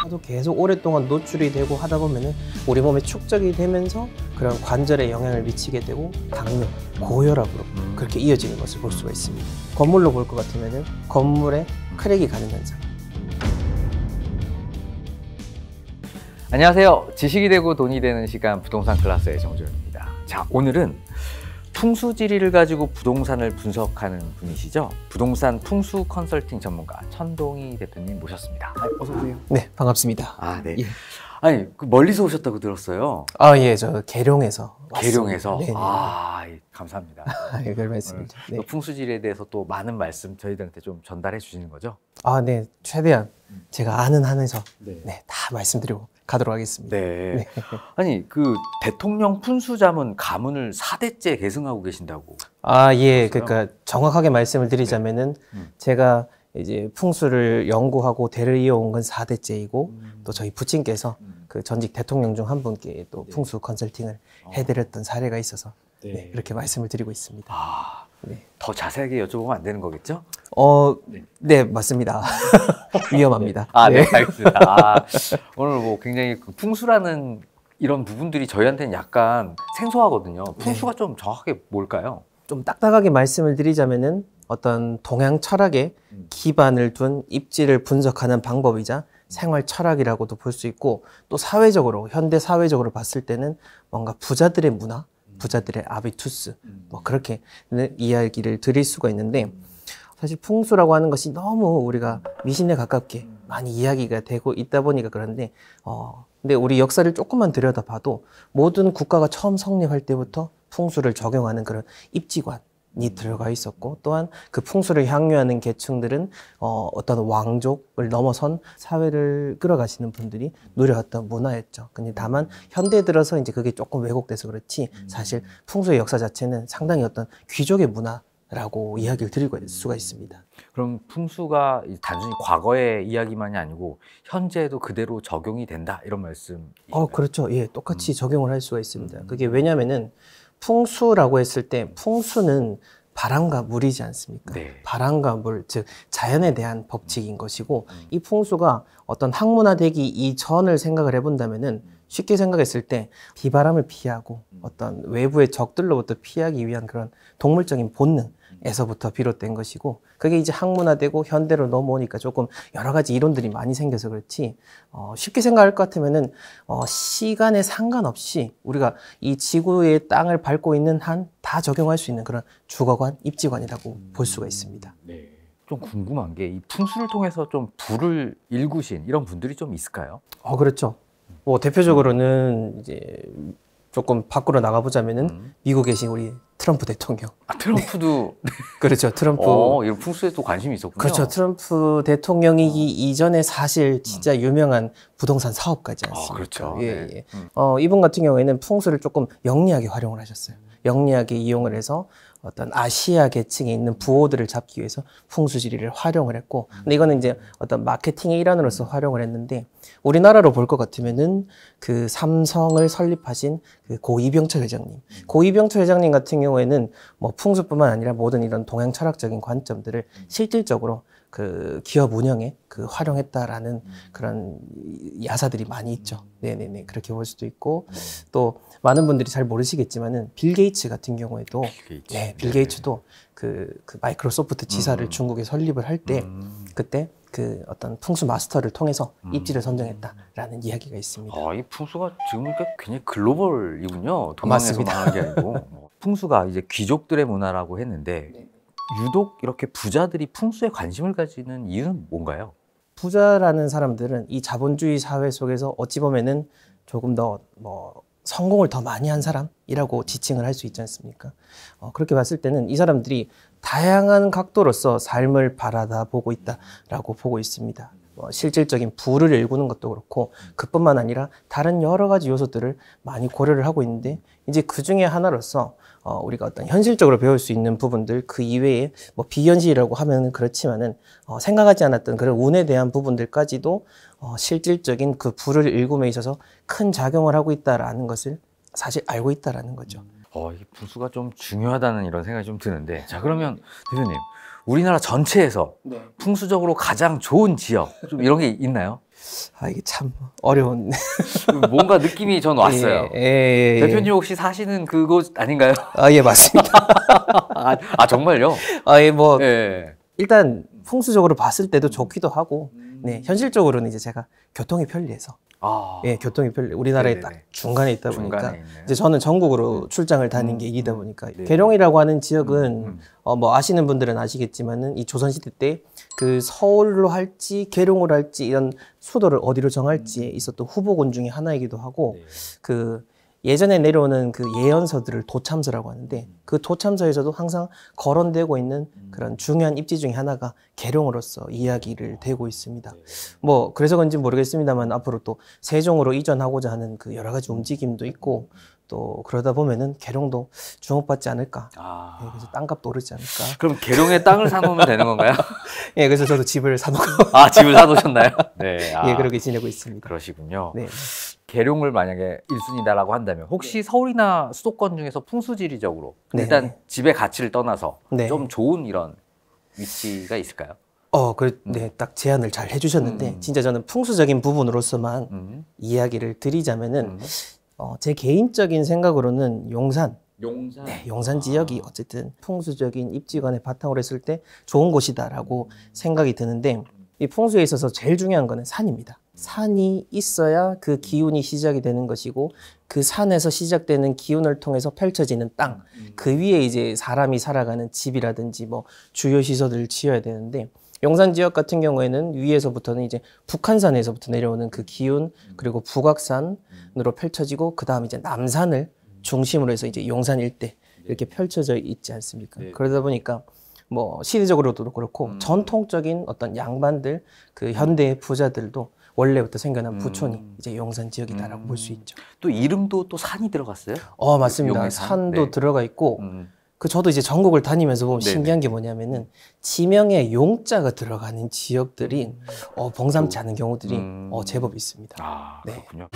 하도 계속 오랫동안 노출이 되고 하다 보면은 우리 몸에 축적이 되면서 그런 관절에 영향을 미치게 되고 당뇨, 고혈압으로 그렇게 이어지는 것을 볼 수가 있습니다. 건물로 볼 것 같으면은 건물에 크랙이 가는 현상. 안녕하세요. 지식이 되고 돈이 되는 시간 부동산 클래스의 정재훈입니다. 자, 오늘은 풍수지리를 가지고 부동산을 분석하는 분이시죠. 부동산 풍수 컨설팅 전문가 천동희 대표님 모셨습니다. 어서 오세요. 네, 반갑습니다. 아, 네. 예. 아니, 멀리서 오셨다고 들었어요. 아, 예, 저 계룡에서 왔습니다. 계룡에서. 네네. 아, 예, 감사합니다. 예, 별 말씀이죠. 네. 풍수지리에 대해서 또 많은 말씀 저희들한테 좀 전달해 주시는 거죠? 아, 네, 최대한 제가 아는 한에서 네. 네, 다 말씀드리고 가도록 하겠습니다. 네. 네. 아니, 그 대통령 풍수자문 가문을 4대째 계승하고 계신다고. 아, 예, 그렇어요? 그러니까 정확하게 말씀을 드리자면은 제가 이제 풍수를 연구하고 대를 이어온 건 4대째이고 또 저희 부친께서 그 전직 대통령 중 한 분께 또 풍수 컨설팅을 해드렸던 사례가 있어서 네, 그렇게 말씀을 드리고 있습니다. 아, 네. 더 자세하게 여쭤보면 안 되는 거겠죠? 네, 맞습니다. 위험합니다. 아, 네, 알겠습니다. 아, 오늘 뭐 굉장히 그 풍수라는 이런 부분들이 저희한테는 약간 생소하거든요. 풍수가 좀 정확하게 뭘까요? 좀 딱딱하게 말씀을 드리자면은 어떤 동양 철학에 기반을 둔 입지를 분석하는 방법이자 생활 철학이라고도 볼 수 있고 또 사회적으로 현대 사회적으로 봤을 때는 뭔가 부자들의 문화, 부자들의 아비투스 뭐 그렇게 이야기를 드릴 수가 있는데 사실 풍수라고 하는 것이 너무 우리가 미신에 가깝게 많이 이야기가 되고 있다 보니까 그런데 근데 우리 역사를 조금만 들여다봐도 모든 국가가 처음 성립할 때부터 풍수를 적용하는 그런 입지관이 들어가 있었고 또한 그 풍수를 향유하는 계층들은 어떤 왕족을 넘어선 사회를 끌어가시는 분들이 누려왔던 문화였죠. 근데 다만 현대에 들어서 이제 그게 조금 왜곡돼서 그렇지 사실 풍수의 역사 자체는 상당히 어떤 귀족의 문화라고 이야기를 드릴 수가 있습니다. 그럼 풍수가 단순히 과거의 이야기만이 아니고 현재에도 그대로 적용이 된다 이런 말씀이신가요? 그렇죠. 예, 똑같이 적용을 할 수가 있습니다. 그게 왜냐면은 풍수라고 했을 때 풍수는 바람과 물이지 않습니까? 네. 바람과 물, 즉 자연에 대한 법칙인 것이고 이 풍수가 어떤 학문화되기 이전을 생각을 해본다면은 쉽게 생각했을 때 비바람을 피하고 어떤 외부의 적들로부터 피하기 위한 그런 동물적인 본능에서부터 비롯된 것이고 그게 이제 학문화되고 현대로 넘어오니까 조금 여러 가지 이론들이 많이 생겨서 그렇지 쉽게 생각할 것 같으면은 시간에 상관없이 우리가 이 지구의 땅을 밟고 있는 한 다 적용할 수 있는 그런 주거관, 입지관이라고 볼 수가 있습니다. 네. 좀 궁금한 게 이 풍수를 통해서 좀 부를 일구신 이런 분들이 좀 있을까요? 그렇죠. 뭐 대표적으로는 이제 조금 밖으로 나가보자면은 미국에 계신 우리 트럼프 대통령. 아, 트럼프도 네. 그렇죠. 트럼프. 이런 풍수에 또 관심이 있었군요. 그렇죠. 트럼프 대통령이기 이전에 사실 진짜 유명한 부동산 사업가지 않습니까? 그렇죠. 예, 네. 예. 이분 같은 경우에는 풍수를 조금 영리하게 활용을 하셨어요. 영리하게 이용을 해서 어떤 아시아 계층에 있는 부호들을 잡기 위해서 풍수지리를 활용을 했고 근데 이거는 이제 어떤 마케팅의 일환으로서 활용을 했는데 우리나라로 볼 것 같으면은 그 삼성을 설립하신 그 고 이병철 회장님 고 이병철 회장님 같은 경우에는 뭐 풍수뿐만 아니라 모든 이런 동양 철학적인 관점들을 실질적으로 그 기업 운영에 그 활용했다라는 그런 야사들이 많이 있죠. 네네네. 그렇게 볼 수도 있고 또 많은 분들이 잘 모르시겠지만은 빌 게이츠 같은 경우에도 빌 게이츠도 그 마이크로소프트 지사를 중국에 설립을 할 때 그때 그 어떤 풍수 마스터를 통해서 입지를 선정했다라는 이야기가 있습니다. 이 풍수가 지금 보니까 굉장히 글로벌이군요. 동양에서만 맞습니다. 하는 게 아니고. 풍수가 이제 귀족들의 문화라고 했는데 유독 이렇게 부자들이 풍수에 관심을 가지는 이유는 뭔가요? 부자라는 사람들은 이 자본주의 사회 속에서 어찌 보면은 조금 더 성공을 더 많이 한 사람이라고 지칭을 할 수 있지 않습니까? 그렇게 봤을 때는 이 사람들이 다양한 각도로서 삶을 바라다 보고 있다라고 보고 있습니다. 실질적인 부를 일구는 것도 그렇고 그뿐만 아니라 다른 여러 가지 요소들을 많이 고려를 하고 있는데 이제 그 중에 하나로서 우리가 어떤 현실적으로 배울 수 있는 부분들 그 이외에 뭐 비현실이라고 하면 그렇지만은 생각하지 않았던 그런 운에 대한 부분들까지도 실질적인 그 부를 일굼에 있어서 큰 작용을 하고 있다라는 것을 사실 알고 있다라는 거죠. 이 풍수가 좀 중요하다는 이런 생각이 좀 드는데 자 그러면 대표님 우리나라 전체에서 풍수적으로 가장 좋은 지역 좀 이런 게 있나요? 이게 참 어려운. 뭔가 느낌이 전 왔어요. 예. 대표님 혹시 사시는 그곳 아닌가요? 예, 맞습니다. 정말요? 예, 뭐 예. 일단 풍수적으로 봤을 때도 좋기도 하고, 네, 현실적으로는 이제 제가 교통이 편리해서, 예, 교통이 편리. 우리나라에 네네네. 딱 중간에 있다 보니까 중간에 있는. 이제 저는 전국으로 출장을 다닌 게 이기다 보니까 네. 계룡이라고 하는 지역은 뭐 아시는 분들은 아시겠지만은 이 조선시대 때 그 서울로 할지 계룡으로 할지 이런 수도를 어디로 정할지에 있었던 후보군 중에 하나이기도 하고 네. 그 예전에 내려오는 그 예언서들을 도참서라고 하는데 그 도참서에서도 항상 거론되고 있는 그런 중요한 입지 중에 하나가 계룡으로서 이야기를 되고 있습니다. 뭐 그래서 그런지 모르겠습니다만 앞으로 또 세종으로 이전하고자 하는 그 여러 가지 움직임도 있고 또 그러다 보면은 계룡도 주목받지 않을까. 예, 그래서 땅값도 오르지 않을까. 그럼 계룡에 땅을 사놓으면 되는 건가요? 예, 그래서 저도 집을 사놓고 집을 사놓으셨나요? 네. 예, 그렇게 지내고 있습니다. 그러시군요. 네. 계룡을 만약에 1순위다라고 한다면 혹시 서울이나 수도권 중에서 풍수지리적으로 네. 일단 집의 가치를 떠나서 네. 좀 좋은 이런 위치가 있을까요? 네, 딱 제안을 잘 해주셨는데 진짜 저는 풍수적인 부분으로서만 이야기를 드리자면은 제 개인적인 생각으로는 용산. 네, 용산 지역이 어쨌든 풍수적인 입지관의 바탕으로 했을 때 좋은 곳이다라고 생각이 드는데 이 풍수에 있어서 제일 중요한 거는 산입니다. 산이 있어야 그 기운이 시작이 되는 것이고 그 산에서 시작되는 기운을 통해서 펼쳐지는 땅, 그 위에 이제 사람이 살아가는 집이라든지 뭐 주요 시설들을 지어야 되는데 용산 지역 같은 경우에는 위에서부터는 이제 북한산에서부터 내려오는 그 기운 그리고 북악산으로 펼쳐지고 그 다음 이제 남산을 중심으로 해서 이제 용산 일대 이렇게 펼쳐져 있지 않습니까? 그러다 보니까 뭐 시대적으로도 그렇고 전통적인 어떤 양반들 그 현대 부자들도 원래부터 생겨난 부촌이 이제 용산 지역이다라고 볼 수 있죠. 또 이름도 또 산이 들어갔어요? 맞습니다. 용해산? 산도 네. 들어가 있고 저도 이제 전국을 다니면서 보면 네네. 신기한 게 뭐냐면은 지명에 용자가 들어가는 지역들이 범상치 않은 경우들이 제법 있습니다. 네. 그렇군요.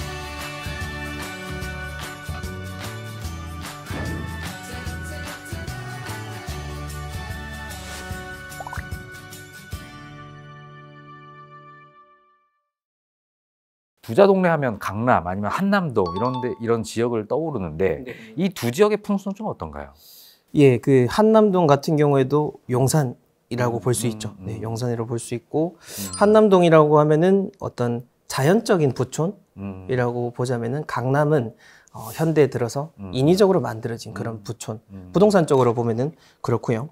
부자 동네 하면 강남 아니면 한남동 이런 지역을 떠오르는데 이 두 지역의 풍수는 좀 어떤가요? 예, 그 한남동 같은 경우에도 용산이라고 볼 수 있죠. 네, 용산이라고 볼 수 있고 한남동이라고 하면은 어떤 자연적인 부촌이라고 보자면은 강남은 현대에 들어서 인위적으로 만들어진 그런 부촌. 부동산 쪽으로 보면은 그렇고요.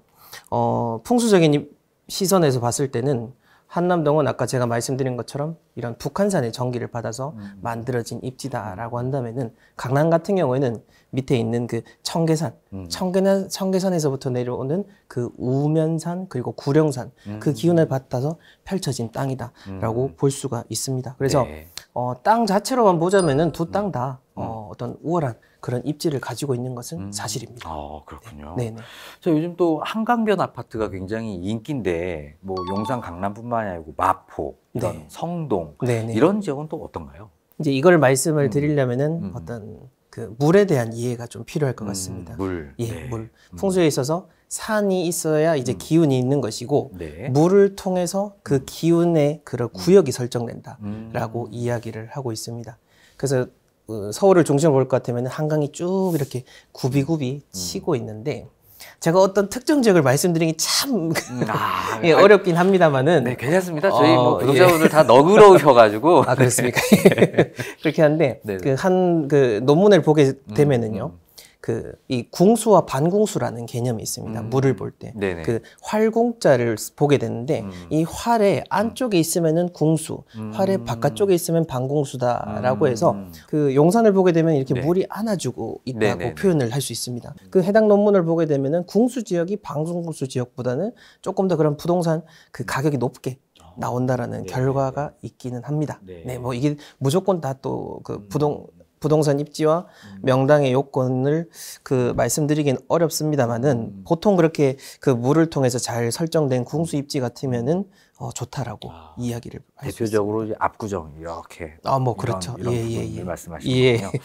풍수적인 시선에서 봤을 때는 한남동은 아까 제가 말씀드린 것처럼 이런 북한산의 전기를 받아서 만들어진 입지다라고 한다면은 강남 같은 경우에는 밑에 있는 그 청계산, 청계산에서부터 내려오는 그 우면산 그리고 구룡산 그 기운을 받아서 펼쳐진 땅이다라고 볼 수가 있습니다. 그래서 네. 땅 자체로만 보자면은 두 땅 다 어떤 우월한 그런 입지를 가지고 있는 것은 사실입니다. 그렇군요. 네, 네. 저 요즘 또 한강변 아파트가 굉장히 인기인데 뭐 용산 강남뿐만 아니고 마포, 이런 네. 성동 네, 네. 이런 지역은 또 어떤가요? 이제 이걸 말씀을 드리려면은 어떤 그 물에 대한 이해가 좀 필요할 것 같습니다. 물. 예, 네. 물. 풍수에 있어서 산이 있어야 이제 기운이 있는 것이고 네. 물을 통해서 그 기운의 그런 구역이 설정된다라고 이야기를 하고 있습니다. 그래서 서울을 중심으로 볼 것 같으면 한강이 쭉 이렇게 굽이굽이 치고 있는데 제가 어떤 특정 지역을 말씀드리기 참 예, 어렵긴 합니다만은 네, 괜찮습니다. 저희 뭐 예. 구독자분들 다 너그러우셔가지고. 그렇습니까? 그렇게 한데 네네. 그 논문을 보게 되면은요. 이 궁수와 반궁수라는 개념이 있습니다. 물을 볼 때. 네네. 그 활궁자를 보게 되는데 이 활의 안쪽에 있으면은 궁수, 활의 바깥쪽에 있으면 반궁수다라고 해서 그 용산을 보게 되면 이렇게 네. 물이 안아주고 있다고 네네네. 표현을 할 수 있습니다. 그 해당 논문을 보게 되면은 궁수 지역이 반궁수 지역보다는 조금 더 그런 부동산 그 가격이 높게 나온다라는 결과가 있기는 합니다. 네. 네, 뭐 이게 무조건 다 또 그 부동산 입지와 명당의 요건을 그 말씀드리긴 어렵습니다만은 보통 그렇게 그 물을 통해서 잘 설정된 궁수 입지 같으면은 좋다라고 이야기를 할 수 있습니다. 대표적으로 이제 압구정 이렇게. 뭐 그렇죠. 이런 예, 부분을 예. 말씀하시는 예. 거군요.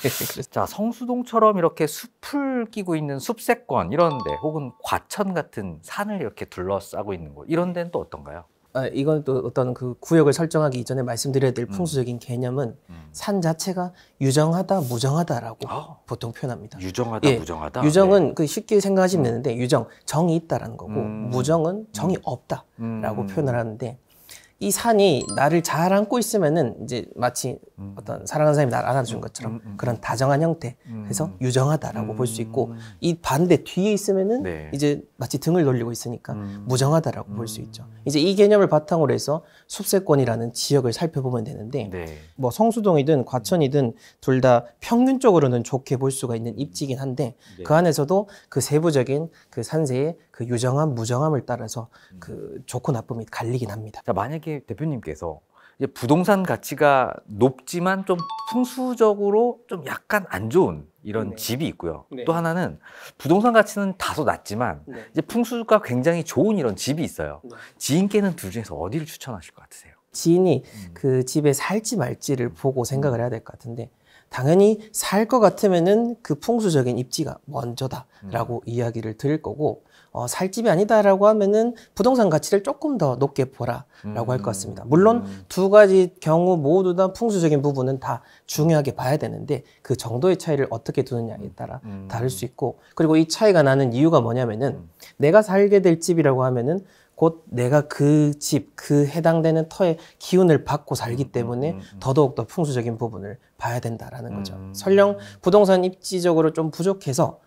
자, 성수동처럼 이렇게 숲을 끼고 있는 숲세권 이런데 혹은 과천 같은 산을 이렇게 둘러싸고 있는 곳 이런 데는 또 어떤가요? 이건 또 어떤 그 구역을 설정하기 이전에 말씀드려야 될 풍수적인 개념은 산 자체가 유정하다, 무정하다라고 보통 표현합니다. 유정하다, 예, 무정하다. 유정은 네. 그 쉽게 생각하시면 되는데 유정, 정이 있다라는 거고 무정은 정이 없다라고 표현을 하는데 이 산이 나를 잘 안고 있으면은 이제 마치 어떤 사랑하는 사람이 나를 안아준 것처럼 그런 다정한 형태, 그래서 유정하다라고 볼 수 있고 이 반대 뒤에 있으면은 네. 이제 마치 등을 돌리고 있으니까 무정하다라고 볼 수 있죠. 이제 이 개념을 바탕으로 해서 숲세권이라는 지역을 살펴보면 되는데 네. 뭐 성수동이든 과천이든 둘 다 평균적으로는 좋게 볼 수가 있는 입지긴 한데 네. 그 안에서도 그 세부적인 그 산세의 그 유정함, 무정함을 따라서 그 좋고 나쁨이 갈리긴 합니다. 자, 만약에 대표님께서 이제 부동산 가치가 높지만 좀 풍수적으로 좀 약간 안 좋은 이런 네. 집이 있고요. 네. 또 하나는 부동산 가치는 다소 낮지만 네. 이제 풍수가 굉장히 좋은 이런 집이 있어요. 네. 지인께는 둘 중에서 어디를 추천하실 것 같으세요? 지인이 그 집에 살지 말지를 보고 생각을 해야 될 것 같은데 당연히 살 것 같으면은 그 풍수적인 입지가 먼저다라고 이야기를 드릴 거고 살 집이 아니다라고 하면은 부동산 가치를 조금 더 높게 보라라고 할 것 같습니다. 물론 두 가지 경우 모두 다 풍수적인 부분은 다 중요하게 봐야 되는데 그 정도의 차이를 어떻게 두느냐에 따라 다를 수 있고 그리고 이 차이가 나는 이유가 뭐냐면은 내가 살게 될 집이라고 하면은 곧 내가 그 집, 그 해당되는 터의 기운을 받고 살기 때문에 더더욱 더 풍수적인 부분을 봐야 된다라는 거죠. 설령 부동산 입지적으로 좀 부족해서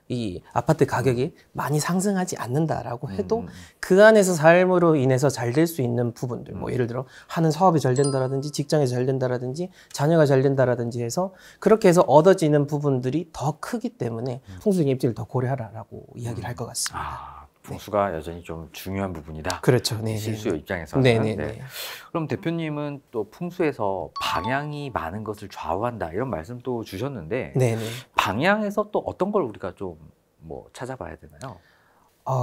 이 아파트 가격이 많이 상승하지 않는다라고 해도 그 안에서 삶으로 인해서 잘 될 수 있는 부분들, 뭐 예를 들어 하는 사업이 잘 된다라든지 직장에서 잘 된다라든지 자녀가 잘 된다라든지 해서 그렇게 해서 얻어지는 부분들이 더 크기 때문에 풍수적인 입지를 더 고려하라라고 이야기를 할 것 같습니다. 풍수가 여전히 좀 중요한 부분이다. 그렇죠. 네. 실수요 입장에서는. 네네. 네. 그럼 대표님은 또 풍수에서 방향이 많은 것을 좌우한다 이런 말씀도 주셨는데 네네. 방향에서 또 어떤 걸 우리가 좀 뭐 찾아봐야 되나요?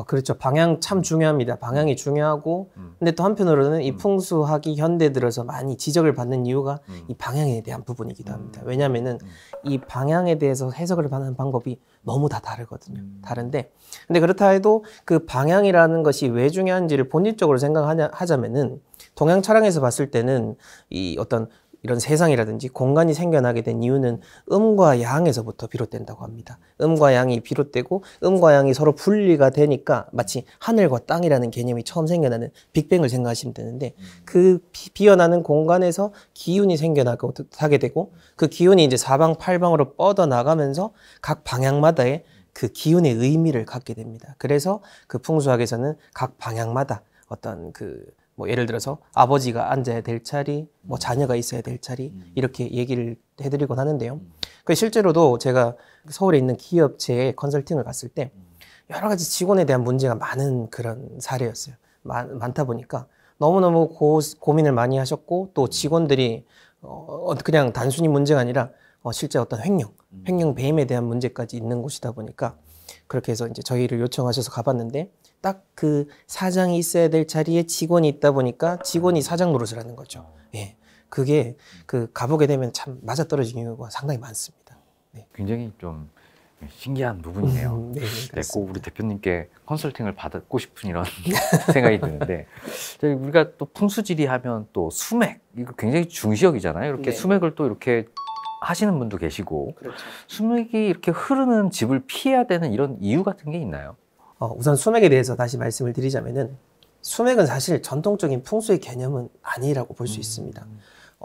그렇죠. 방향 참 중요합니다. 방향이 중요하고, 근데 또 한편으로는 이 풍수학이 현대 들어서 많이 지적을 받는 이유가 이 방향에 대한 부분이기도 합니다. 왜냐하면은 이 방향에 대해서 해석을 하는 방법이 너무 다 다르거든요. 다른데, 근데 그렇다 해도 그 방향이라는 것이 왜 중요한지를 본질적으로 생각하자면은 동양 철학에서 봤을 때는 이 어떤 이런 세상이라든지 공간이 생겨나게 된 이유는 음과 양에서부터 비롯된다고 합니다. 음과 양이 비롯되고 음과 양이 서로 분리가 되니까 마치 하늘과 땅이라는 개념이 처음 생겨나는 빅뱅을 생각하시면 되는데 그 비어나는 공간에서 기운이 생겨나게 되고 그 기운이 이제 사방팔방으로 뻗어나가면서 각 방향마다의 그 기운의 의미를 갖게 됩니다. 그래서 그 풍수학에서는 각 방향마다 어떤 뭐 예를 들어서 아버지가 앉아야 될 자리, 뭐 자녀가 있어야 될 자리 이렇게 얘기를 해드리곤 하는데요. 그 실제로도 제가 서울에 있는 기업체에 컨설팅을 갔을 때 여러 가지 직원에 대한 문제가 많은 그런 사례였어요. 많다 보니까 너무너무 고민을 많이 하셨고 또 직원들이 그냥 단순히 문제가 아니라 실제 어떤 횡령 배임에 대한 문제까지 있는 곳이다 보니까 그렇게 해서 이제 저희를 요청하셔서 가봤는데 딱 그 사장이 있어야 될 자리에 직원이 있다 보니까 직원이 사장 노릇을 하는 거죠. 예. 그게 가보게 되면 참 맞아떨어지는 경우가 상당히 많습니다. 네. 굉장히 좀 신기한 부분이네요. 네, 네, 꼭 우리 대표님께 컨설팅을 받고 싶은 이런 생각이 드는데 우리가 또 풍수지리 하면 또 수맥 이거 굉장히 중시역이잖아요. 이렇게 네. 수맥을 또 이렇게 하시는 분도 계시고 그렇죠. 수맥이 이렇게 흐르는 집을 피해야 되는 이런 이유 같은 게 있나요? 우선 수맥에 대해서 다시 말씀을 드리자면은 수맥은 사실 전통적인 풍수의 개념은 아니라고 볼 수 있습니다.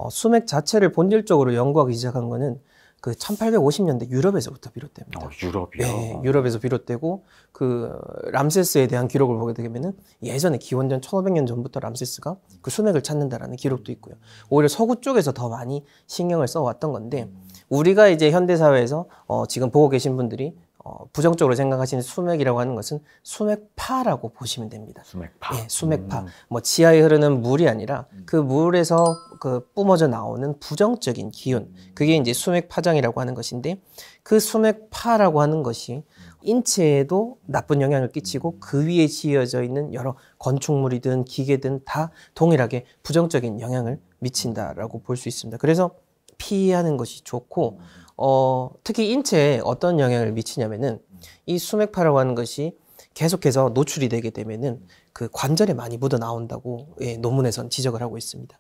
수맥 자체를 본질적으로 연구하기 시작한 거는 그 1850년대 유럽에서부터 비롯됩니다. 유럽이요? 네, 유럽에서 비롯되고 그 람세스에 대한 기록을 보게 되면은 예전에 기원전 1500년 전부터 람세스가 그 수맥을 찾는다라는 기록도 있고요. 오히려 서구 쪽에서 더 많이 신경을 써왔던 건데 우리가 이제 현대 사회에서 지금 보고 계신 분들이 부정적으로 생각하시는 수맥이라고 하는 것은 수맥파라고 보시면 됩니다. 수맥파. 예, 수맥파. 뭐 지하에 흐르는 물이 아니라 그 물에서 뿜어져 나오는 부정적인 기운. 그게 이제 수맥파장이라고 하는 것인데 그 수맥파라고 하는 것이 인체에도 나쁜 영향을 끼치고 그 위에 지어져 있는 여러 건축물이든 기계든 다 동일하게 부정적인 영향을 미친다라고 볼 수 있습니다. 그래서 피하는 것이 좋고 특히 인체에 어떤 영향을 미치냐면은 이 수맥파라고 하는 것이 계속해서 노출이 되게 되면은 그 관절에 많이 묻어 나온다고 예, 논문에선 지적을 하고 있습니다.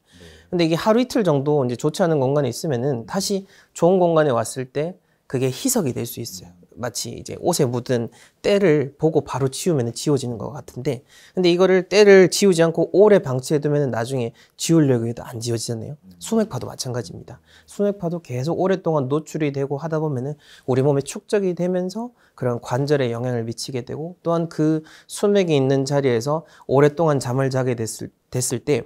근데 이게 하루 이틀 정도 이제 좋지 않은 공간에 있으면은 다시 좋은 공간에 왔을 때 그게 희석이 될 수 있어요. 마치 이제 옷에 묻은 때를 보고 바로 치우면 지워지는 것 같은데, 근데 이거를 때를 지우지 않고 오래 방치해두면 나중에 지우려고 해도 안 지워지잖아요. 수맥파도 마찬가지입니다. 수맥파도 계속 오랫동안 노출이 되고 하다 보면은 우리 몸에 축적이 되면서 그런 관절에 영향을 미치게 되고, 또한 그 수맥이 있는 자리에서 오랫동안 잠을 자게 됐을 때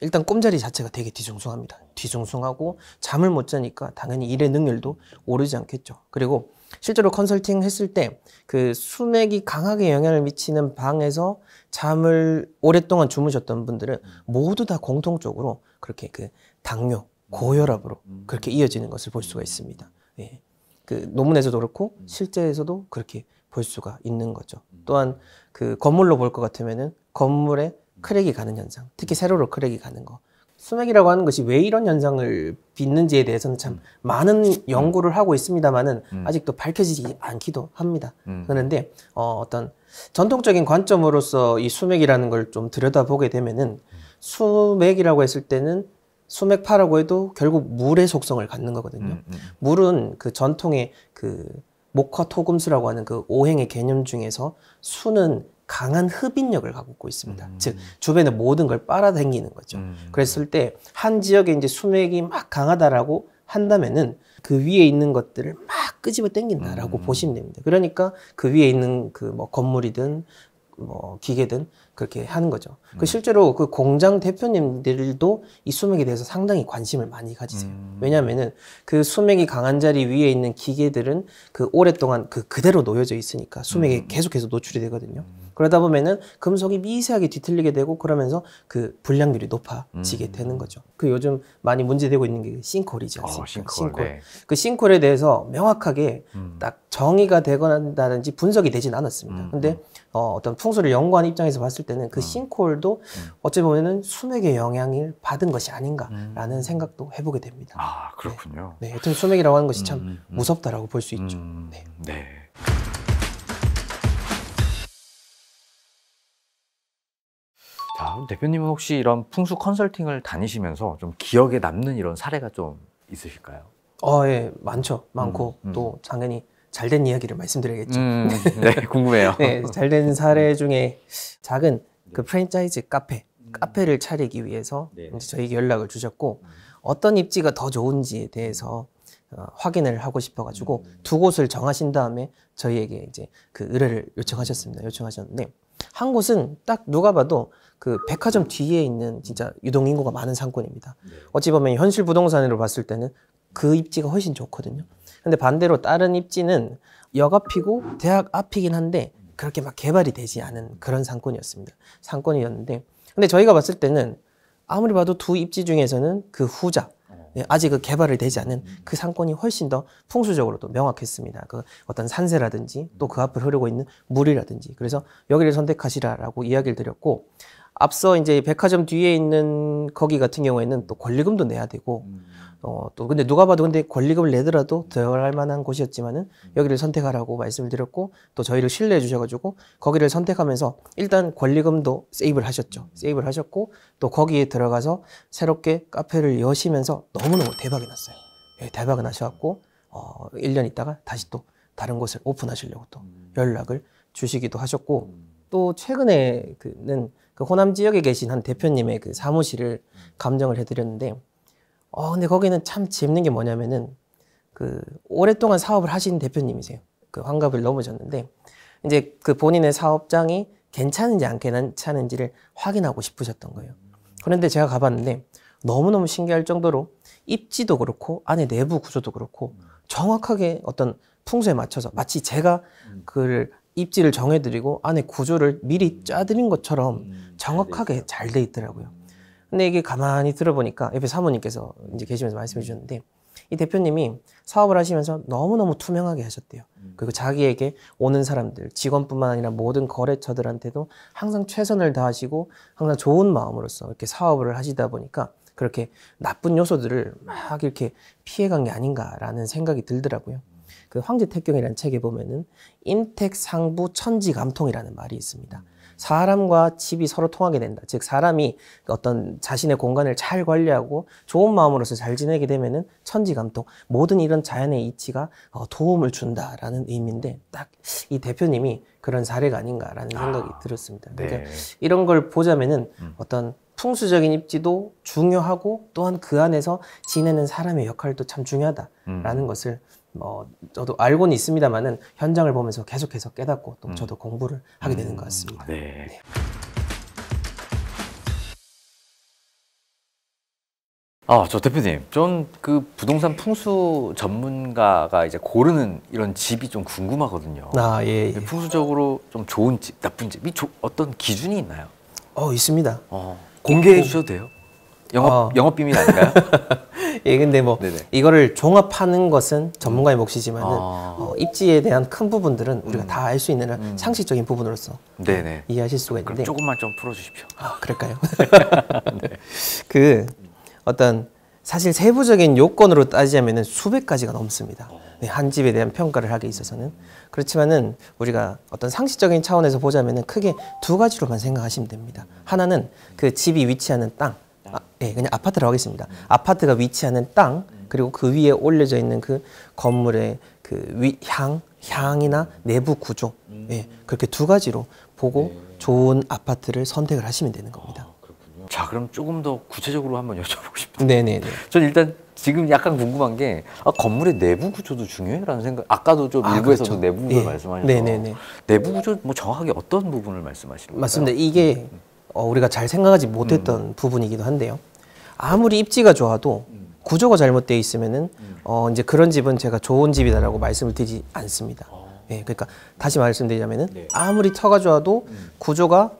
일단 꿈자리 자체가 되게 뒤숭숭합니다. 뒤숭숭하고 잠을 못 자니까 당연히 일의 능률도 오르지 않겠죠. 그리고 실제로 컨설팅 했을 때 그 수맥이 강하게 영향을 미치는 방에서 잠을 오랫동안 주무셨던 분들은 모두 다 공통적으로 그렇게 그 당뇨, 고혈압으로 그렇게 이어지는 것을 볼 수가 있습니다. 예. 그 논문에서도 그렇고 실제에서도 그렇게 볼 수가 있는 거죠. 또한 그 건물로 볼 것 같으면은 건물에 크랙이 가는 현상, 특히 세로로 크랙이 가는 거. 수맥이라고 하는 것이 왜 이런 현상을 빚는지에 대해서는 참 많은 연구를 하고 있습니다만은 아직도 밝혀지지 않기도 합니다. 그런데 어떤 전통적인 관점으로서 이 수맥이라는 걸 좀 들여다보게 되면은 수맥이라고 했을 때는 수맥파라고 해도 결국 물의 속성을 갖는 거거든요. 물은 그 전통의 그 목화토금수라고 하는 그 오행의 개념 중에서 수는 강한 흡인력을 갖고 있습니다. 즉 주변의 모든 걸 빨아당기는 거죠. 그랬을 때 한 지역에 이제 수맥이 막 강하다라고 한다면은 그 위에 있는 것들을 막 끄집어 당긴다라고 보시면 됩니다. 그러니까 그 위에 있는 그 뭐 건물이든 뭐 기계든 그렇게 하는 거죠. 그 실제로 그 공장 대표님들도 이 수맥에 대해서 상당히 관심을 많이 가지세요. 왜냐하면은 그 수맥이 강한 자리 위에 있는 기계들은 그 오랫동안 그대로 놓여져 있으니까 수맥에 계속해서 노출이 되거든요. 그러다 보면은 금속이 미세하게 뒤틀리게 되고 그러면서 그 불량률이 높아지게 되는 거죠. 그 요즘 많이 문제되고 있는 게 싱크홀이지 않습니까? 싱크홀. 네. 그 싱크홀에 대해서 명확하게 딱 정의가 되거나든지 분석이 되진 않았습니다. 근데 어떤 풍수를 연구한 입장에서 봤을 때는 그 싱크홀도 어찌 보면은 수맥의 영향을 받은 것이 아닌가라는 생각도 해보게 됩니다. 아, 그렇군요. 네, 여튼 수맥이라고 하는 것이 참 무섭다라고 볼 수 있죠. 네. 네. 자, 그럼 대표님은 혹시 이런 풍수 컨설팅을 다니시면서 좀 기억에 남는 이런 사례가 좀 있으실까요? 예, 많고 또 당연히 잘된 이야기를 말씀드려야겠죠. 네, 궁금해요. 네, 잘된 사례 중에 작은 그 프랜차이즈 카페를 차리기 위해서 이제 저에게 연락을 주셨고 어떤 입지가 더 좋은지에 대해서 확인을 하고 싶어가지고 두 곳을 정하신 다음에 저희에게 이제 그 의뢰를 요청하셨는데 한 곳은 딱 누가 봐도 그 백화점 뒤에 있는 진짜 유동인구가 많은 상권입니다. 어찌 보면 현실 부동산으로 봤을 때는 그 입지가 훨씬 좋거든요. 근데 반대로 다른 입지는 역 앞이고 대학 앞이긴 한데 그렇게 막 개발이 되지 않은 그런 상권이었는데 근데 저희가 봤을 때는 아무리 봐도 두 입지 중에서는 그 후자, 아직 그 개발을 되지 않은 그 상권이 훨씬 더 풍수적으로도 명확했습니다. 그 어떤 산세라든지 또 그 앞을 흐르고 있는 물이라든지. 그래서 여기를 선택하시라라고 이야기를 드렸고, 앞서 이제 백화점 뒤에 있는 거기 같은 경우에는 또 권리금도 내야 되고, 또 근데 누가 봐도 근데 권리금을 내더라도 들어갈 만한 곳이었지만은 여기를 선택하라고 말씀을 드렸고, 또 저희를 신뢰해 주셔가지고 거기를 선택하면서 일단 권리금도 세이브를 하셨죠. 세이브를 하셨고, 또 거기에 들어가서 새롭게 카페를 여시면서 너무너무 대박이 났어요. 예, 대박이 나셔갖고 1년 있다가 다시 또 다른 곳을 오픈하시려고 또 연락을 주시기도 하셨고, 또 최근에는 그 호남 지역에 계신 한 대표님의 그 사무실을 감정을 해드렸는데, 근데 거기는 참 재밌는 게 뭐냐면은, 그, 오랫동안 사업을 하신 대표님이세요. 그 환갑을 넘으셨는데, 이제 그 본인의 사업장이 괜찮은지 안 괜찮은지를 확인하고 싶으셨던 거예요. 그런데 제가 가봤는데, 너무너무 신기할 정도로 입지도 그렇고, 안에 내부 구조도 그렇고, 정확하게 어떤 풍수에 맞춰서, 마치 제가 그 입지를 정해드리고, 안에 구조를 미리 짜드린 것처럼 정확하게 잘 돼 있더라고요. 근데 이게 가만히 들어보니까 옆에 사모님께서 이제 계시면서 말씀해 주셨는데, 이 대표님이 사업을 하시면서 너무너무 투명하게 하셨대요. 그리고 자기에게 오는 사람들, 직원뿐만 아니라 모든 거래처들한테도 항상 최선을 다하시고 항상 좋은 마음으로서 이렇게 사업을 하시다 보니까 그렇게 나쁜 요소들을 막 이렇게 피해간 게 아닌가라는 생각이 들더라고요. 그 황제택경이라는 책에 보면은 인택상부 천지감통이라는 말이 있습니다. 사람과 집이 서로 통하게 된다. 즉 사람이 어떤 자신의 공간을 잘 관리하고 좋은 마음으로서 잘 지내게 되면은 천지감통 모든 이런 자연의 이치가 도움을 준다라는 의미인데 딱 이 대표님이 그런 사례가 아닌가라는 생각이 들었습니다. 그러니까 네. 이런 걸 보자면은 어떤 풍수적인 입지도 중요하고 또한 그 안에서 지내는 사람의 역할도 참 중요하다라는 것을 저도 알고는 있습니다만은 현장을 보면서 계속해서 깨닫고 또 저도 공부를 하게 되는 것 같습니다. 네. 저 대표님, 전 그 부동산 풍수 전문가가 이제 고르는 이런 집이 좀 궁금하거든요. 예. 풍수적으로 좀 좋은 집, 나쁜 집이 어떤 기준이 있나요? 있습니다. 공개해 주셔도 돼요? 영업 비밀 아닌가요? 예, 근데 뭐 네네. 이거를 종합하는 것은 전문가의 몫이지만은 입지에 대한 큰 부분들은 우리가 다 알 수 있는 상식적인 부분으로서 네네. 이해하실 수가 그럼 있는데 조금만 좀 풀어주십시오. 그럴까요? 그 어떤 사실 세부적인 요건으로 따지자면은 수백 가지가 넘습니다. 네, 한 집에 대한 평가를 하기 있어서는 그렇지만은 우리가 어떤 상식적인 차원에서 보자면은 크게 두 가지로만 생각하시면 됩니다. 하나는 그 집이 위치하는 땅, 그냥 아파트라고 하겠습니다. 아파트가 위치하는 땅 그리고 그 위에 올려져 있는 그 건물의 그 향이나 내부 구조, 그렇게 두 가지로 보고 좋은 아파트를 선택을 하시면 되는 겁니다. 자, 그럼 조금 더 구체적으로 한번 여쭤보고 싶은데. 네네네. 전 일단 지금 약간 궁금한 게 건물의 내부 구조도 중요해라는 생각. 아까도 좀 일부에서도 그렇죠. 내부 구조를 말씀하셔서. 네네네. 내부 구조 뭐 정확하게 어떤 부분을 말씀하시는 거예요? 맞습니다. 이게 우리가 잘 생각하지 못했던 부분이기도 한데요. 아무리 입지가 좋아도 구조가 잘못되어 있으면은 이제 그런 집은 제가 좋은 집이다라고 말씀을 드리지 않습니다. 그러니까 다시 말씀드리자면은 아무리 터가 좋아도 구조가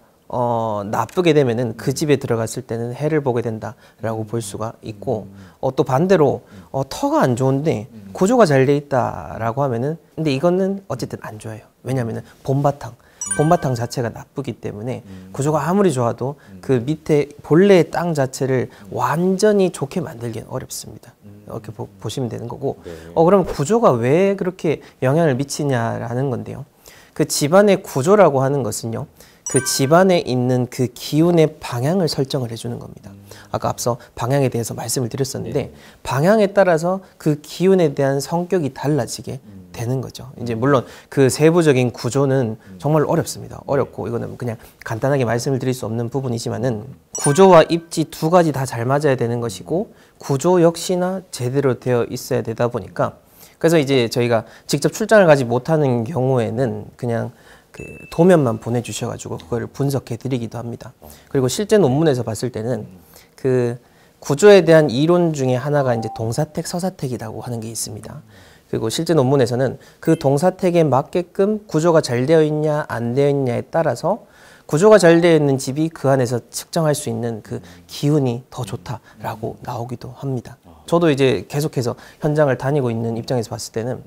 나쁘게 되면은 그 집에 들어갔을 때는 해를 보게 된다라고 볼 수가 있고 또 반대로 터가 안 좋은데 구조가 잘 돼 있다라고 하면은 근데 이거는 어쨌든 안 좋아요. 왜냐하면은 본바탕 자체가 나쁘기 때문에 구조가 아무리 좋아도 그 밑에 본래의 땅 자체를 완전히 좋게 만들기는 어렵습니다. 이렇게 보시면 되는 거고 그럼 구조가 왜 그렇게 영향을 미치냐라는 건데요. 그 집안의 구조라고 하는 것은요. 그 집안에 있는 그 기운의 방향을 설정을 해주는 겁니다. 아까 앞서 방향에 대해서 말씀을 드렸었는데 방향에 따라서 그 기운에 대한 성격이 달라지게 되는 거죠. 이제 물론 그 세부적인 구조는 정말 어렵습니다. 어렵고 이거는 그냥 간단하게 말씀을 드릴 수 없는 부분이지만은 구조와 입지 두 가지 다 잘 맞아야 되는 것이고 구조 역시나 제대로 되어 있어야 되다 보니까 그래서 이제 저희가 직접 출장을 가지 못하는 경우에는 그냥 그 도면만 보내주셔가지고 그거를 분석해 드리기도 합니다. 그리고 실제 논문에서 봤을 때는 그 구조에 대한 이론 중에 하나가 이제 동사택, 서사택이라고 하는 게 있습니다. 그리고 실제 논문에서는 그 동사택에 맞게끔 구조가 잘 되어 있냐 안 되어 있냐에 따라서 구조가 잘 되어 있는 집이 그 안에서 측정할 수 있는 그 기운이 더 좋다라고 나오기도 합니다. 저도 이제 계속해서 현장을 다니고 있는 입장에서 봤을 때는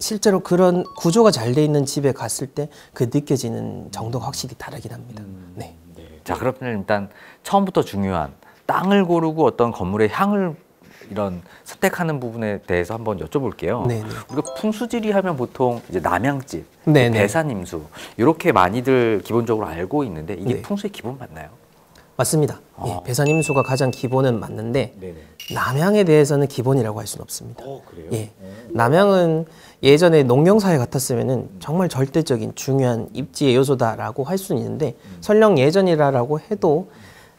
실제로 그런 구조가 잘 돼 있는 집에 갔을 때 그 느껴지는 정도가 확실히 다르긴 합니다. 네. 자, 그러면 일단 처음부터 중요한 땅을 고르고 어떤 건물의 향을 이런 선택하는 부분에 대해서 한번 여쭤볼게요. 네네. 우리가 풍수지리 하면 보통 이제 남양집, 네네. 배산임수 이렇게 많이들 기본적으로 알고 있는데 이게 네. 풍수의 기본 맞나요? 맞습니다. 배산임수가 가장 기본은 맞는데 남양에 대해서는 기본이라고 할 수는 없습니다. 그래요? 남양은 예전에 농경사회 같았으면은 정말 절대적인 중요한 입지의 요소다라고 할 수는 있는데 설령 예전이라고 해도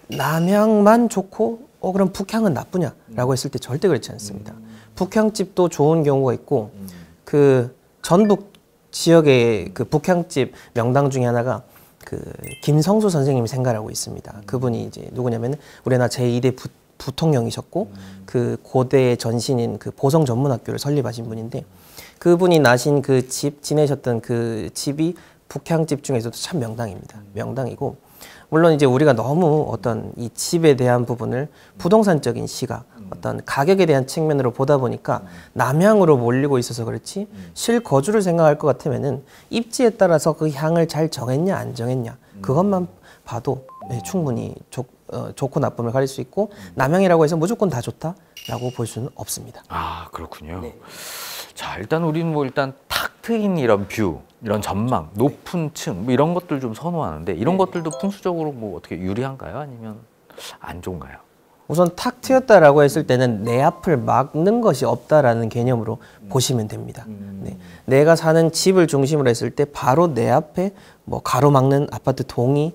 남양만 좋고 그럼 북향은 나쁘냐라고 했을 때 절대 그렇지 않습니다. 북향집도 좋은 경우가 있고 그 전북 지역의 그 북향집 명당 중에 하나가 그 김성수 선생님이 생각하고 있습니다. 그분이 이제 누구냐면 우리나라 제2대 부통령이셨고 그 고대의 전신인 그 보성 전문학교를 설립하신 분인데 그분이 나신 그 집 지내셨던 그 집이 북향집 중에서도 참 명당입니다. 명당이고 물론 이제 우리가 너무 어떤 이 집에 대한 부분을 부동산적인 시각 어떤 가격에 대한 측면으로 보다 보니까 남향으로 몰리고 있어서 그렇지 실거주를 생각할 것 같으면은 입지에 따라서 그 향을 잘 정했냐 안 정했냐 그것만 봐도 충분히 좋고 나쁨을 가릴 수 있고 남향이라고 해서 무조건 다 좋다라고 볼 수는 없습니다. 아, 그렇군요. 자, 일단 우리는 뭐 일단 탁 트인 이런 뷰, 이런 전망, 높은 층 뭐 이런 것들 좀 선호하는데 이런 것들도 풍수적으로 뭐 어떻게 유리한가요? 아니면 안 좋은가요? 우선 탁 트였다라고 했을 때는 내 앞을 막는 것이 없다라는 개념으로 보시면 됩니다. 네. 내가 사는 집을 중심으로 했을 때 바로 내 앞에 뭐 가로막는 아파트 동이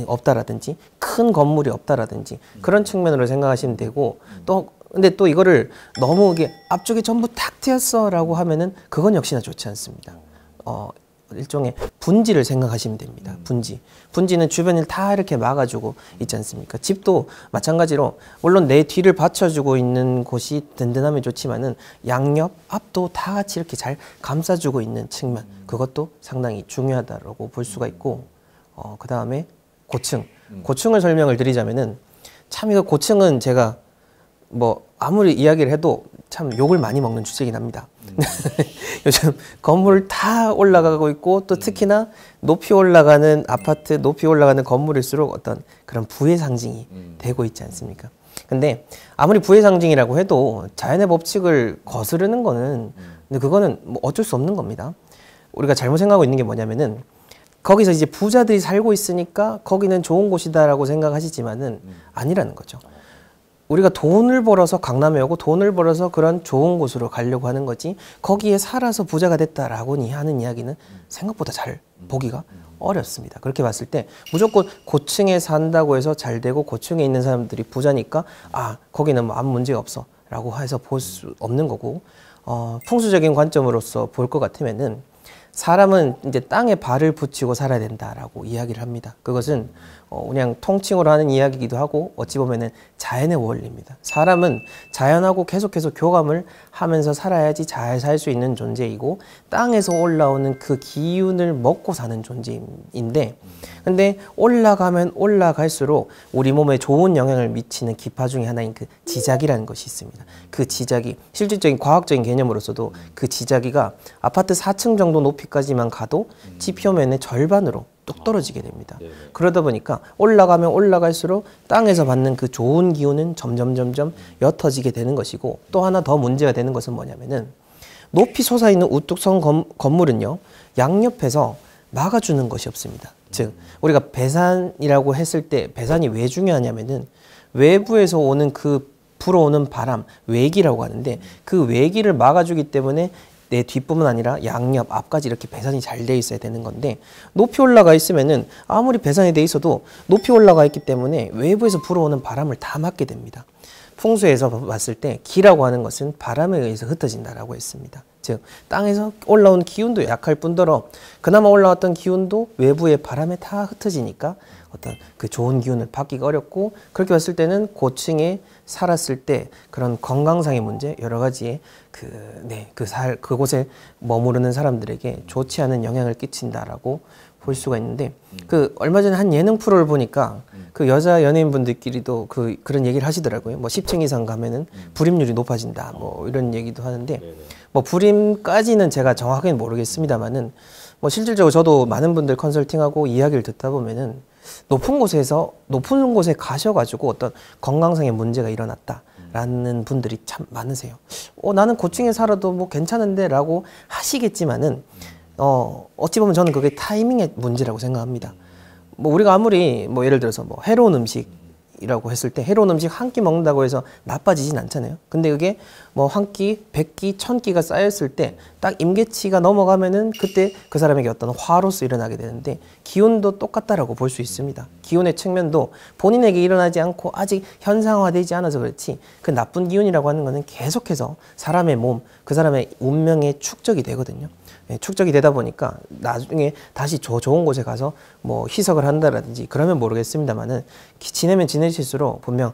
없다라든지 큰 건물이 없다라든지 그런 측면으로 생각하시면 되고 또 근데 또 이거를 너무 이게 앞쪽에 전부 탁 트였어라고 하면은 그건 역시나 좋지 않습니다. 일종의 분지를 생각하시면 됩니다. 분지는 주변을 다 이렇게 막아주고 있지 않습니까? 집도 마찬가지로 물론 내 뒤를 받쳐주고 있는 곳이 든든하면 좋지만은 양옆, 앞도 다 같이 이렇게 잘 감싸주고 있는 측면 그것도 상당히 중요하다고 볼 수가 있고 그 다음에 고층을 설명을 드리자면은 참 이거 고층은 제가 뭐 아무리 이야기를 해도 참 욕을 많이 먹는 주제이긴 합니다. 요즘 건물 다 올라가고 있고 또 특히나 높이 올라가는 아파트, 높이 올라가는 건물일수록 어떤 그런 부의 상징이 되고 있지 않습니까? 근데 아무리 부의 상징이라고 해도 자연의 법칙을 거스르는 거는 근데 그거는 뭐 어쩔 수 없는 겁니다. 우리가 잘못 생각하고 있는 게 뭐냐면은 거기서 이제 부자들이 살고 있으니까 거기는 좋은 곳이다라고 생각하시지만은 아니라는 거죠. 우리가 돈을 벌어서 강남에 오고 돈을 벌어서 그런 좋은 곳으로 가려고 하는 거지 거기에 살아서 부자가 됐다라고 하는 이야기는 생각보다 잘 보기가 어렵습니다. 그렇게 봤을 때 무조건 고층에 산다고 해서 잘 되고 고층에 있는 사람들이 부자니까 아 거기는 뭐 아무 문제가 없어 라고 해서 볼 수 없는 거고 풍수적인 관점으로서 볼 것 같으면은 사람은 이제 땅에 발을 붙이고 살아야 된다라고 이야기를 합니다. 그것은 그냥 통칭으로 하는 이야기이기도 하고 어찌 보면은 자연의 원리입니다. 사람은 자연하고 계속해서 교감을 하면서 살아야지 잘 살 수 있는 존재이고 땅에서 올라오는 그 기운을 먹고 사는 존재인데 근데 올라가면 올라갈수록 우리 몸에 좋은 영향을 미치는 기파 중에 하나인 그 지자기라는 것이 있습니다. 그 지자기, 실질적인 과학적인 개념으로서도 그 지자기가 아파트 4층 정도 높이까지만 가도 지표면의 절반으로 뚝 떨어지게 됩니다. 그러다 보니까 올라가면 올라갈수록 땅에서 받는 그 좋은 기운은 점점 옅어지게 되는 것이고 또 하나 더 문제가 되는 것은 뭐냐면은 높이 솟아있는 우뚝 선 건물은요 양옆에서 막아주는 것이 없습니다. 즉 우리가 배산이라고 했을 때 배산이 왜 중요하냐면은 외부에서 오는 그 불어오는 바람 외기라고 하는데 그 외기를 막아주기 때문에 내 뒷부분 아니라 양옆, 앞까지 이렇게 배산이 잘 돼 있어야 되는 건데 높이 올라가 있으면은 아무리 배산이 돼 있어도 높이 올라가 있기 때문에 외부에서 불어오는 바람을 다 막게 됩니다. 풍수에서 봤을 때 기라고 하는 것은 바람에 의해서 흩어진다라고 했습니다. 즉 땅에서 올라온 기운도 약할 뿐더러 그나마 올라왔던 기운도 외부의 바람에 다 흩어지니까 어떤 그 좋은 기운을 받기가 어렵고 그렇게 봤을 때는 고층에 살았을 때 그런 건강상의 문제 여러 가지의 그곳에 머무르는 사람들에게 좋지 않은 영향을 끼친다라고 볼 수가 있는데 그 얼마 전에 한 예능 프로를 보니까 그 여자 연예인분들끼리도 그런 얘기를 하시더라고요. 뭐 10층 이상 가면은 불임률이 높아진다. 뭐 이런 얘기도 하는데 뭐 불임까지는 제가 정확하게 모르겠습니다만은 뭐 실질적으로 저도 많은 분들 컨설팅하고 이야기를 듣다 보면은 높은 곳에 가셔가지고 어떤 건강상의 문제가 일어났다라는 분들이 참 많으세요. 나는 고층에 살아도 뭐 괜찮은데 라고 하시겠지만은 어찌 보면 저는 그게 타이밍의 문제라고 생각합니다. 뭐 우리가 아무리 뭐 예를 들어서 뭐 해로운 음식이라고 했을 때 해로운 음식 한 끼 먹는다고 해서 나빠지진 않잖아요. 근데 그게 뭐 한 끼, 100끼, 1000끼가 쌓였을 때 딱 임계치가 넘어가면은 그때 그 사람에게 어떤 화로서 일어나게 되는데 기운도 똑같다라고 볼 수 있습니다. 기운의 측면도 본인에게 일어나지 않고 아직 현상화되지 않아서 그렇지 그 나쁜 기운이라고 하는 거는 계속해서 사람의 몸, 그 사람의 운명에 축적이 되거든요. 축적이 되다 보니까 나중에 다시 좋은 곳에 가서 뭐 희석을 한다라든지 그러면 모르겠습니다만은 지내면 지내실수록 분명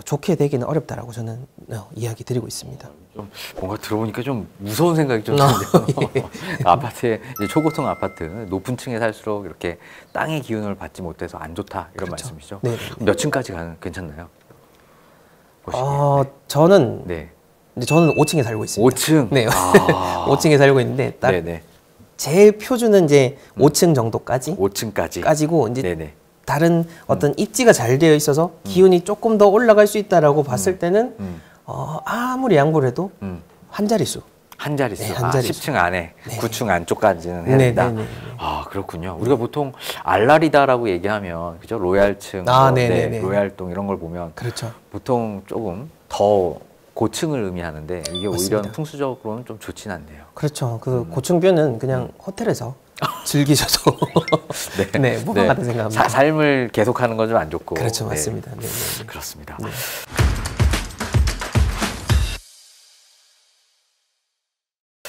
좋게 되기는 어렵다라고 저는 이야기 드리고 있습니다. 좀 뭔가 들어보니까 좀 무서운 생각이 좀 드는데요. 예. 아파트에 이제 초고층 아파트 높은 층에 살수록 이렇게 땅의 기운을 받지 못해서 안 좋다 이런 그렇죠. 말씀이시죠? 네. 몇 층까지 가는 괜찮나요? 저는 네. 근데 저는 5층에 살고 있습니다. 5층. 네. 5층에 살고 있는데 딱 제 표준은 이제 5층 정도까지. 5층까지. 까지고 이제 네네. 다른 어떤 입지가 잘 되어 있어서 기운이 조금 더 올라갈 수 있다라고 봤을 때는 아무리 양보를 해도 한 자릿수. 한 자릿수. 네, 한 자릿수. 10층 안에, 네. 9층 안쪽까지는 해야 네, 된다. 네, 네, 네. 아, 그렇군요. 우리가 보통 알라리다라고 얘기하면 그죠? 로얄층, 네, 네, 네, 네. 로얄동 이런 걸 보면 그렇죠. 보통 조금 더 고층을 의미하는데 이게 맞습니다. 오히려 풍수적으로는 좀 좋진 않네요. 그렇죠. 그 고층뷰는 그냥 호텔에서 즐기셔도 네, 무방하다 생각합니다. 삶을 계속하는 건 좀 안 좋고. 그렇죠, 네. 맞습니다. 네, 네, 네. 그렇습니다. 네.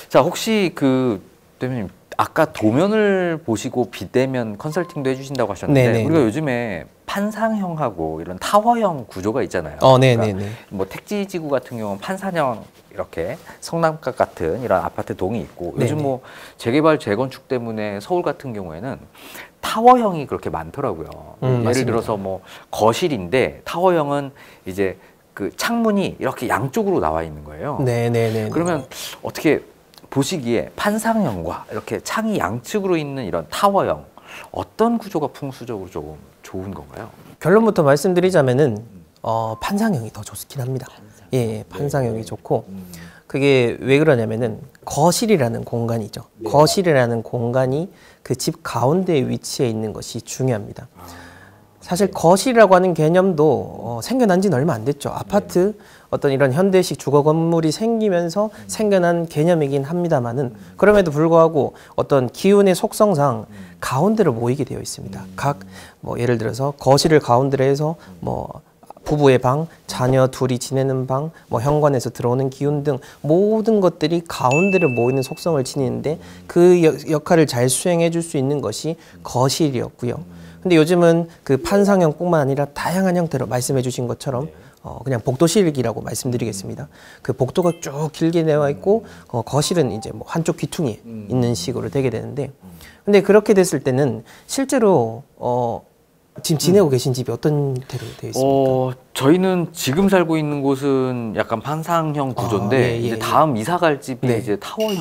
자, 혹시 그 대표님 아까 도면을 보시고 비대면 컨설팅도 해주신다고 하셨는데 네네. 우리가 요즘에 판상형하고 이런 타워형 구조가 있잖아요. 네, 그러니까 네, 네. 뭐 택지지구 같은 경우는 판사형 이렇게 성남각 같은 이런 아파트 동이 있고 요즘 네네. 뭐 재개발 재건축 때문에 서울 같은 경우에는 타워형이 그렇게 많더라고요. 예를 맞습니다. 들어서 뭐 거실인데 타워형은 이제 그 창문이 이렇게 양쪽으로 나와 있는 거예요. 네, 네, 네. 그러면 어떻게 보시기에 판상형과 이렇게 창이 양측으로 있는 이런 타워형 어떤 구조가 풍수적으로 조금 좋은 건가요? 결론부터 말씀드리자면은 판상형이 더 좋긴 합니다. 예, 판상형이 좋고 그게 왜 그러냐면은 거실이라는 공간이죠. 거실이라는 공간이 그 집 가운데에 위치해 있는 것이 중요합니다. 사실 거실이라고 하는 개념도 생겨난 지는 얼마 안 됐죠. 아파트 어떤 이런 현대식 주거 건물이 생기면서 생겨난 개념이긴 합니다만은 그럼에도 불구하고 어떤 기운의 속성상 가운데로 모이게 되어 있습니다. 각 뭐 예를 들어서 거실을 가운데로 해서 뭐 부부의 방, 자녀 둘이 지내는 방, 뭐 현관에서 들어오는 기운 등 모든 것들이 가운데를 모이는 속성을 지니는데 그 역할을 잘 수행해 줄 수 있는 것이 거실이었고요. 근데 요즘은 그 판상형뿐만 아니라 다양한 형태로 말씀해 주신 것처럼 그냥 복도실이라고 말씀드리겠습니다. 그 복도가 쭉 길게 되어 있고 거실은 이제 뭐 한쪽 귀퉁이에 있는 식으로 되게 되는데 근데 그렇게 됐을 때는 실제로 지금 지내고 계신 집이 어떤 형태로 되어 있습니까? 저희는 지금 살고 있는 곳은 약간 판상형 구조인데 예, 예, 이제 예. 다음 이사 갈 집이 네. 이제 타워형.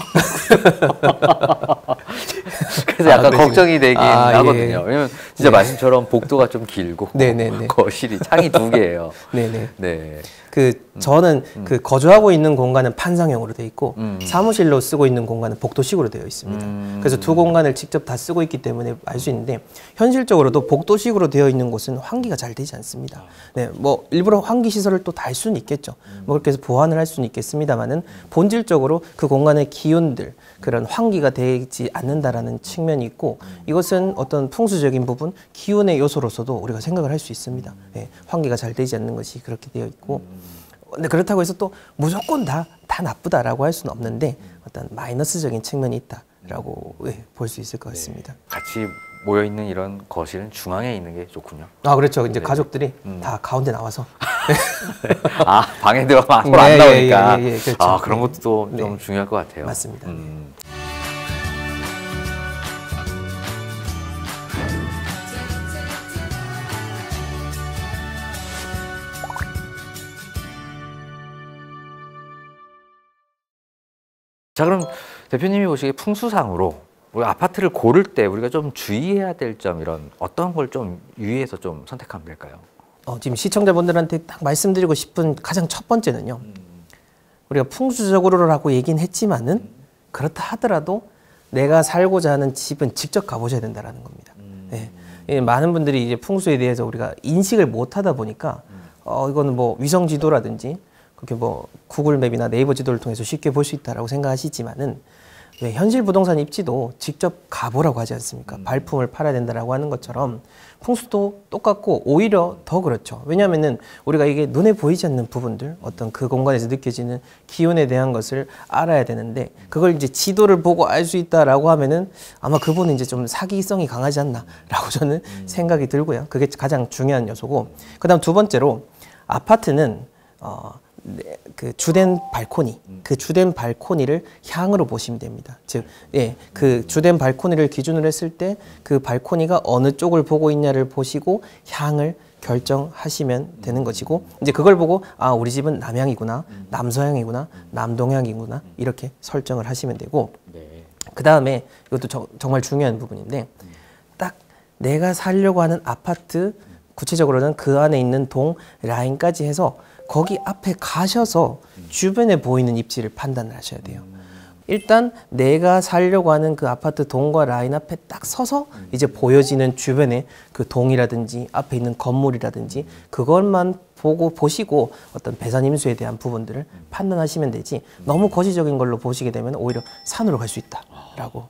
그래서 약간 그러시구나. 걱정이 되긴 예. 하거든요. 왜냐면 진짜 네. 말씀처럼 복도가 좀 길고 네네네. 거실이 창이 2개예요. 네네. 네. 저는 그 거주하고 있는 공간은 판상형으로 되어 있고 사무실로 쓰고 있는 공간은 복도식으로 되어 있습니다. 그래서 두 공간을 직접 다 쓰고 있기 때문에 알 수 있는데 현실적으로도 복도식으로 되어 있는 곳은 환기가 잘 되지 않습니다. 네, 뭐 일부러 환기 시설을 또 달 수는 있겠죠. 뭐 그렇게 해서 보완을 할 수는 있겠습니다만은 본질적으로 그 공간의 기운들 그런 환기가 되지 않는다라는 측면이 있고 이것은 어떤 풍수적인 부분 기운의 요소로서도 우리가 생각을 할 수 있습니다. 네, 환기가 잘 되지 않는 것이 그렇게 되어 있고 근데 그렇다고 해서 또 무조건 다 나쁘다라고 할 수는 없는데 어떤 마이너스적인 측면이 있다라고 볼 수 있을 것 같습니다. 같이 모여 있는 이런 거실은 중앙에 있는 게 좋군요. 그렇죠. 이제 네. 가족들이 다 가운데 나와서 방에 들어가면 서로 네, 안 나오니까. 그렇죠. 그런 것도 또 좀 네. 중요할 것 같아요. 맞습니다. 자, 그럼 대표님이 보시기에 풍수상으로 우리 아파트를 고를 때 우리가 좀 주의해야 될 점 이런 어떤 걸 좀 유의해서 좀 선택하면 될까요? 지금 시청자분들한테 딱 말씀드리고 싶은 가장 첫 번째는요. 우리가 풍수적으로라고 얘기는 했지만은 그렇다 하더라도 내가 살고자 하는 집은 직접 가보셔야 된다라는 겁니다. 예, 많은 분들이 이제 풍수에 대해서 우리가 인식을 못 하다 보니까 이거는 뭐 위성 지도라든지 그렇게 뭐 구글 맵이나 네이버 지도를 통해서 쉽게 볼 수 있다라고 생각하시지만은 왜 현실 부동산 입지도 직접 가보라고 하지 않습니까? 발품을 팔아야 된다라고 하는 것처럼 풍수도 똑같고 오히려 더 그렇죠. 왜냐하면은 우리가 이게 눈에 보이지 않는 부분들, 어떤 그 공간에서 느껴지는 기운에 대한 것을 알아야 되는데 그걸 이제 지도를 보고 알 수 있다라고 하면은 아마 그분은 이제 좀 사기성이 강하지 않나라고 저는 생각이 들고요. 그게 가장 중요한 요소고, 그다음 두 번째로 아파트는 그 주된 발코니, 그 주된 발코니를 향으로 보시면 됩니다. 즉, 그 주된 발코니를 기준으로 했을 때 그 발코니가 어느 쪽을 보고 있냐를 보시고 향을 결정하시면 되는 것이고, 이제 그걸 보고 우리 집은 남향이구나, 남서향이구나, 남동향이구나 이렇게 설정을 하시면 되고, 그 다음에 이것도 정말 중요한 부분인데 딱 내가 살려고 하는 아파트 구체적으로는 그 안에 있는 동 라인까지 해서 거기 앞에 가셔서 주변에 보이는 입지를 판단을 하셔야 돼요. 일단 내가 살려고 하는 그 아파트 동과 라인 앞에 딱 서서 이제 보여지는 주변에 그 동이라든지 앞에 있는 건물이라든지 그것만 보시고 어떤 배산 임수에 대한 부분들을 판단하시면 되지, 너무 거시적인 걸로 보시게 되면 오히려 산으로 갈 수 있다라고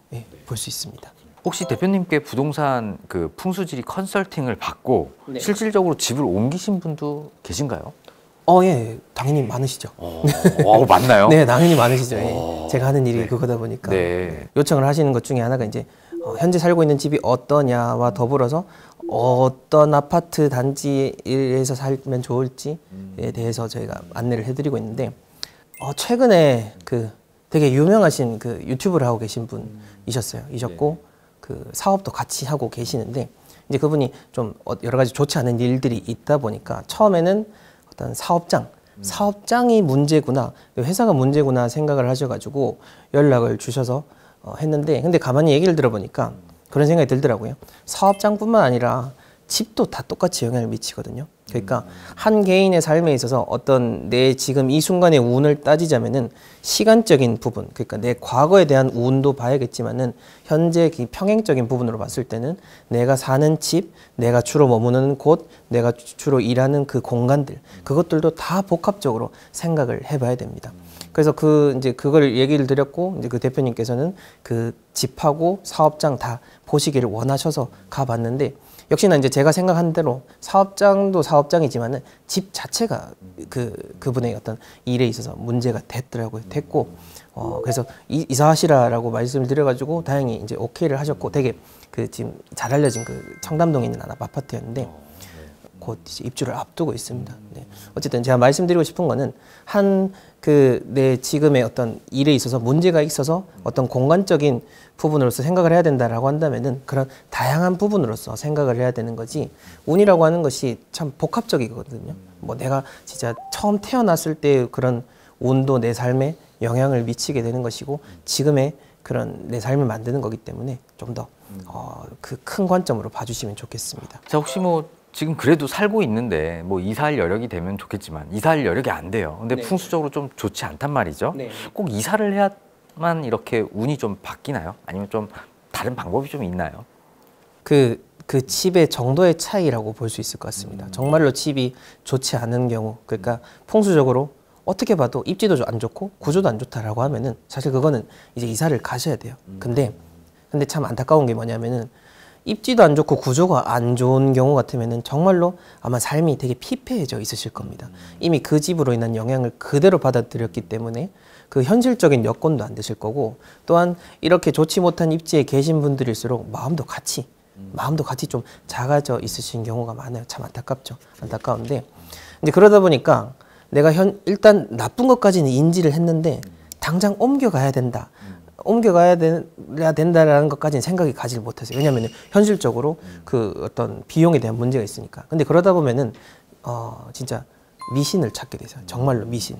볼 수 있습니다. 혹시 대표님께 부동산 그 풍수지리 컨설팅을 받고 네. 실질적으로 집을 옮기신 분도 계신가요? 예, 당연히 많으시죠. 맞나요? 네, 당연히 많으시죠. 제가 하는 일이 네. 그거다 보니까 네. 요청을 하시는 것 중에 하나가 이제 현재 살고 있는 집이 어떠냐와 더불어서 어떤 아파트 단지에서 살면 좋을지에 대해서 저희가 안내를 해드리고 있는데, 최근에 그 되게 유명하신 그 유튜브를 하고 계신 분이셨어요. 이셨고 그 사업도 같이 하고 계시는데, 이제 그분이 좀 여러 가지 좋지 않은 일들이 있다 보니까 처음에는 어떤 사업장이 문제구나, 회사가 문제구나 생각을 하셔가지고 연락을 주셔서 했는데, 근데 가만히 얘기를 들어보니까 그런 생각이 들더라고요. 사업장뿐만 아니라 집도 다 똑같이 영향을 미치거든요. 그러니까 한 개인의 삶에 있어서 어떤 내 지금 이 순간의 운을 따지자면은 시간적인 부분, 그러니까 내 과거에 대한 운도 봐야겠지만은 현재 평행적인 부분으로 봤을 때는 내가 사는 집, 내가 주로 머무는 곳, 내가 주로 일하는 그 공간들, 그것들도 다 복합적으로 생각을 해봐야 됩니다. 그래서 이제 그걸 얘기를 드렸고, 이제 그 대표님께서는 그 집하고 사업장 다 보시기를 원하셔서 가봤는데, 역시나 이제 제가 생각한 대로 사업장도 사업장이지만은 집 자체가 그분의 어떤 일에 있어서 문제가 됐더라고요. 됐고, 그래서 이사하시라라고 말씀을 드려가지고 다행히 이제 오케이를 하셨고, 되게 지금 잘 알려진 그 청담동에 있는 아파트였는데 곧 이제 입주를 앞두고 있습니다. 네. 어쨌든 제가 말씀드리고 싶은 거는 내 지금의 어떤 일에 있어서 문제가 있어서 어떤 공간적인 부분으로서 생각을 해야 된다라고 한다면은 그런 다양한 부분으로서 생각을 해야 되는 거지, 운이라고 하는 것이 참 복합적이거든요. 뭐 내가 진짜 처음 태어났을 때 그런 운도 내 삶에 영향을 미치게 되는 것이고, 지금의 그런 내 삶을 만드는 거기 때문에 좀 더 그 큰 관점으로 봐주시면 좋겠습니다. 자, 혹시 뭐 지금 그래도 살고 있는데 뭐 이사할 여력이 되면 좋겠지만 이사할 여력이 안 돼요. 근데 네. 풍수적으로 좀 좋지 않단 말이죠. 네. 꼭 이사를 해야만 이렇게 운이 좀 바뀌나요? 아니면 좀 다른 방법이 좀 있나요? 그 집의 정도의 차이라고 볼 수 있을 것 같습니다. 정말로 집이 좋지 않은 경우, 그러니까 풍수적으로 어떻게 봐도 입지도 안 좋고 구조도 안 좋다라고 하면은 사실 그거는 이제 이사를 가셔야 돼요. 근데 참 안타까운 게 뭐냐면은 입지도 안 좋고 구조가 안 좋은 경우 같으면은 정말로 아마 삶이 되게 피폐해져 있으실 겁니다. 이미 그 집으로 인한 영향을 그대로 받아들였기 때문에 그 현실적인 여건도 안 되실 거고, 또한 이렇게 좋지 못한 입지에 계신 분들일수록 마음도 같이 좀 작아져 있으신 경우가 많아요. 참 안타깝죠. 안타까운데 이제 그러다 보니까 내가 일단 나쁜 것까지는 인지를 했는데 당장 옮겨가야 된다라는 것까지는 생각이 가지를 못했어요. 왜냐하면 현실적으로 그 어떤 비용에 대한 문제가 있으니까. 근데 그러다 보면은 진짜 미신을 찾게 되죠. 정말로 미신.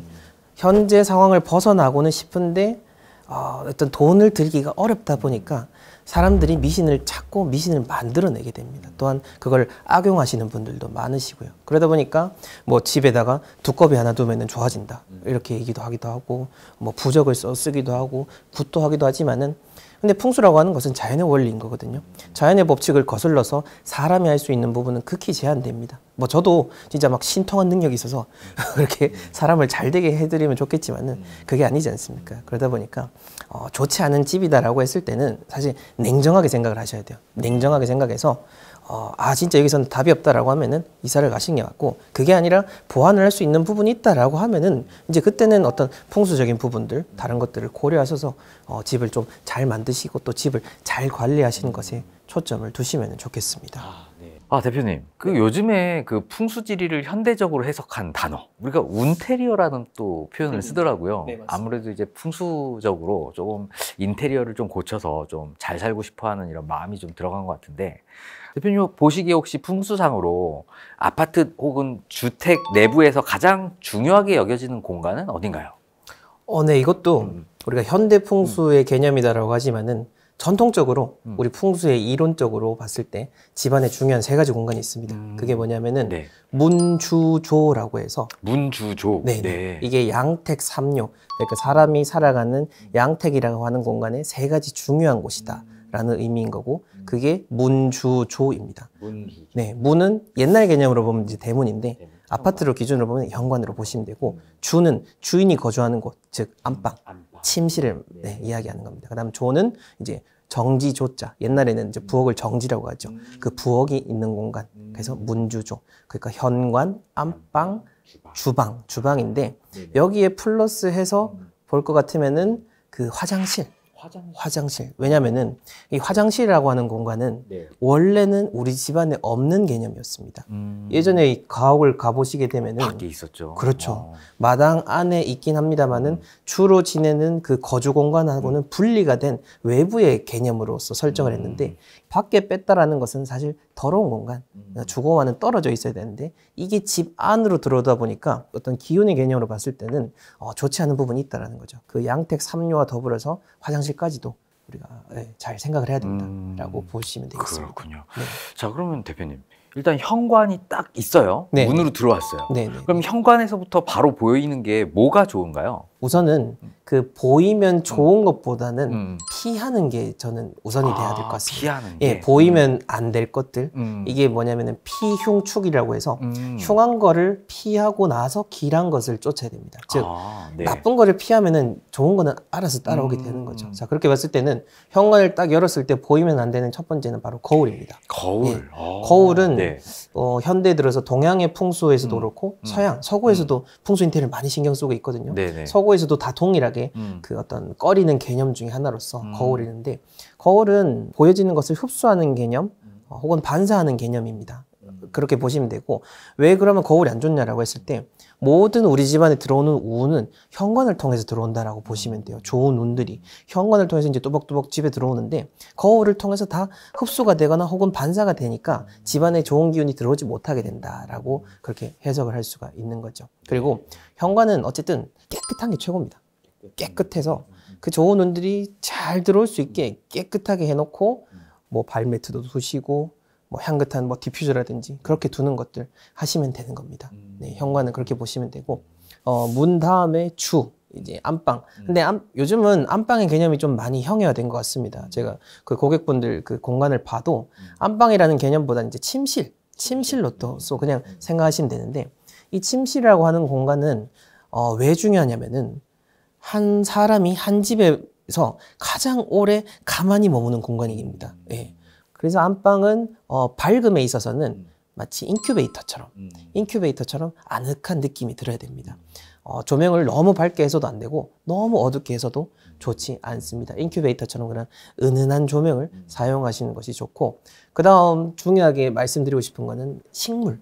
현재 상황을 벗어나고는 싶은데 어떤 돈을 들기가 어렵다 보니까 사람들이 미신을 찾고 미신을 만들어내게 됩니다. 또한 그걸 악용하시는 분들도 많으시고요. 그러다 보니까 뭐 집에다가 두꺼비 하나 두면은 좋아진다, 이렇게 얘기도 하기도 하고, 뭐 부적을 쓰기도 하고 굿도 하기도 하지만은, 근데 풍수라고 하는 것은 자연의 원리인 거거든요. 자연의 법칙을 거슬러서 사람이 할 수 있는 부분은 극히 제한됩니다. 뭐 저도 진짜 막 신통한 능력이 있어서 그렇게 사람을 잘 되게 해드리면 좋겠지만은 그게 아니지 않습니까? 그러다 보니까 좋지 않은 집이다라고 했을 때는 사실 냉정하게 생각을 하셔야 돼요. 냉정하게 생각해서 진짜 여기서는 답이 없다라고 하면은 이사를 가시는 게 맞고, 그게 아니라 보완을 할 수 있는 부분이 있다라고 하면은 이제 그때는 어떤 풍수적인 부분들, 다른 것들을 고려하셔서 집을 좀 잘 만드시고 또 집을 잘 관리하시는 것에 초점을 두시면 좋겠습니다. 대표님, 요즘에 그 풍수지리를 현대적으로 해석한 단어, 우리가 운테리어라는 또 표현을 쓰더라고요. 네, 맞습니다. 아무래도 이제 풍수적으로 조금 인테리어를 좀 고쳐서 좀 잘 살고 싶어하는 이런 마음이 좀 들어간 것 같은데, 대표님 보시기에 혹시 풍수상으로 아파트 혹은 주택 내부에서 가장 중요하게 여겨지는 공간은 어딘가요? 네, 이것도 우리가 현대 풍수의 개념이다라고 하지만은 전통적으로 우리 풍수의 이론적으로 봤을 때 집안에 중요한 세 가지 공간이 있습니다. 그게 뭐냐면은 네. 문주조라고 해서 문주조. 네. 이게 양택 삼요, 그러니까 사람이 살아가는 양택이라고 하는 공간에 세 가지 중요한 곳이다 라는 의미인 거고, 그게 문주조입니다. 문주조. 네, 문은 옛날 개념으로 보면 이제 대문인데 아파트로 기준으로 보면 현관으로 보시면 되고, 주는 주인이 거주하는 곳, 즉 안방, 침실을 이야기하는 겁니다. 그다음 조는 이제 정지조자, 옛날에는 이제 부엌을 정지라고 하죠. 그 부엌이 있는 공간, 그래서 문주조. 그러니까 현관, 안방, 주방인데 여기에 플러스해서 볼 것 같으면은 그 화장실. 왜냐면은 이 화장실이라고 하는 공간은 원래는 우리 집안에 없는 개념이었습니다. 예전에 이 가옥을 가보시게 되면은 밖에 있었죠. 그렇죠. 마당 안에 있긴 합니다만은 주로 지내는 그 거주 공간하고는 분리가 된 외부의 개념으로서 설정을 했는데, 밖에 뺐다라는 것은 사실 더러운 공간, 주거와는 떨어져 있어야 되는데 이게 집 안으로 들어오다 보니까 어떤 기운의 개념으로 봤을 때는 좋지 않은 부분이 있다라는 거죠. 그 양택 삼요와 더불어서 화장실까지도 우리가 잘 생각을 해야 된다라고 보시면 되겠습니다. 그렇군요. 네. 자, 그러면 대표님, 일단 현관이 딱 있어요. 네. 문으로 들어왔어요. 네. 그럼 현관에서부터 바로 보이는 게 뭐가 좋은가요? 우선은 그 보이면 좋은 것보다는 피하는 게 저는 우선이 돼야 될 것 같습니다. 피하는 게. 예, 보이면 안 될 것들. 이게 뭐냐면은 피흉축이라고 해서 흉한 거를 피하고 나서 길한 것을 쫓아야 됩니다. 즉 네. 나쁜 거를 피하면은 좋은 거는 알아서 따라오게 되는 거죠. 자, 그렇게 봤을 때는 현관을 딱 열었을 때 보이면 안 되는 첫 번째는 바로 거울입니다. 거울. 예. 거울은 네. 현대에 들어서 동양의 풍수에서도 그렇고 서양, 서구에서도 풍수 인테리어를 많이 신경 쓰고 있거든요. 네네. 서구에서도 다 동일하게 그 어떤 꺼리는 개념 중에 하나로서 거울이 있는데, 거울은 보여지는 것을 흡수하는 개념 혹은 반사하는 개념입니다. 그렇게 보시면 되고, 왜 그러면 거울이 안 좋냐라고 했을 때 모든 우리 집안에 들어오는 운은 현관을 통해서 들어온다라고 보시면 돼요. 좋은 운들이 현관을 통해서 이제 뚜벅뚜벅 집에 들어오는데 거울을 통해서 다 흡수가 되거나 혹은 반사가 되니까 집안에 좋은 기운이 들어오지 못하게 된다라고 그렇게 해석을 할 수가 있는 거죠. 그리고 현관은 어쨌든 깨끗한 게 최고입니다. 깨끗해서 그 좋은 운들이 잘 들어올 수 있게 깨끗하게 해놓고 뭐 발매트도 두시고 뭐 향긋한 뭐 디퓨저라든지 그렇게 두는 것들 하시면 되는 겁니다. 네, 현관은 그렇게 보시면 되고, 문 다음에 주, 이제 안방. 근데 요즘은 안방의 개념이 좀 많이 형해화된 것 같습니다. 제가 그 고객분들 그 공간을 봐도 안방이라는 개념보다 이제 침실로 또 그냥 생각하시면 되는데, 이 침실이라고 하는 공간은 왜 중요하냐면은 한 사람이 한 집에서 가장 오래 가만히 머무는 공간입니다. 예. 그래서 안방은 밝음에 있어서는 마치 인큐베이터처럼 아늑한 느낌이 들어야 됩니다. 조명을 너무 밝게 해서도 안 되고 너무 어둡게 해서도 좋지 않습니다. 인큐베이터처럼 그런 은은한 조명을 사용하시는 것이 좋고, 그 다음 중요하게 말씀드리고 싶은 거는 식물.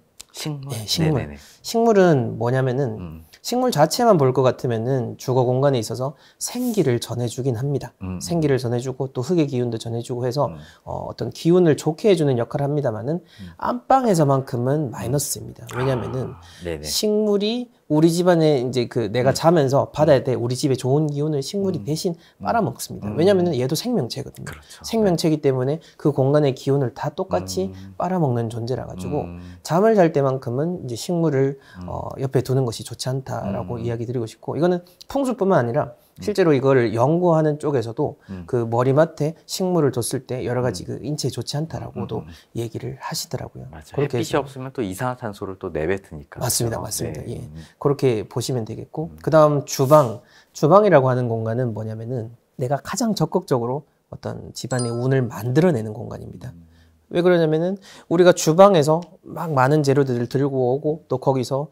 네, 식물. 네네네. 식물은 뭐냐면은 식물 자체만 볼 것 같으면은 주거 공간에 있어서 생기를 전해주긴 합니다. 생기를 전해주고 또 흙의 기운도 전해주고 해서 어떤 기운을 좋게 해주는 역할을 합니다만은 안방에서만큼은 마이너스입니다. 왜냐면은 식물이 우리 집안에 이제 그 내가 자면서 받아야 돼 우리 집에 좋은 기운을 식물이 대신 빨아먹습니다. 왜냐면은 얘도 생명체거든요. 그렇죠. 생명체이기 때문에 그 공간의 기운을 다 똑같이 빨아먹는 존재라 가지고 잠을 잘 때만큼은 이제 식물을 옆에 두는 것이 좋지 않다라고 이야기 드리고 싶고, 이거는 풍수뿐만 아니라 실제로 이거를 연구하는 쪽에서도 그 머리맡에 식물을 뒀을 때 여러 가지 그 인체에 좋지 않다라고도 얘기를 하시더라고요. 맞아요. 그렇게 햇빛이 해서. 없으면 또 이산화탄소를 또 내뱉으니까. 맞습니다. 그렇죠? 맞습니다. 네. 예. 그렇게 보시면 되겠고, 그 다음 주방이라고 하는 공간은 뭐냐면은 내가 가장 적극적으로 어떤 집안의 운을 만들어내는 공간입니다. 왜 그러냐면은 우리가 주방에서 막 많은 재료들을 들고 오고 또 거기서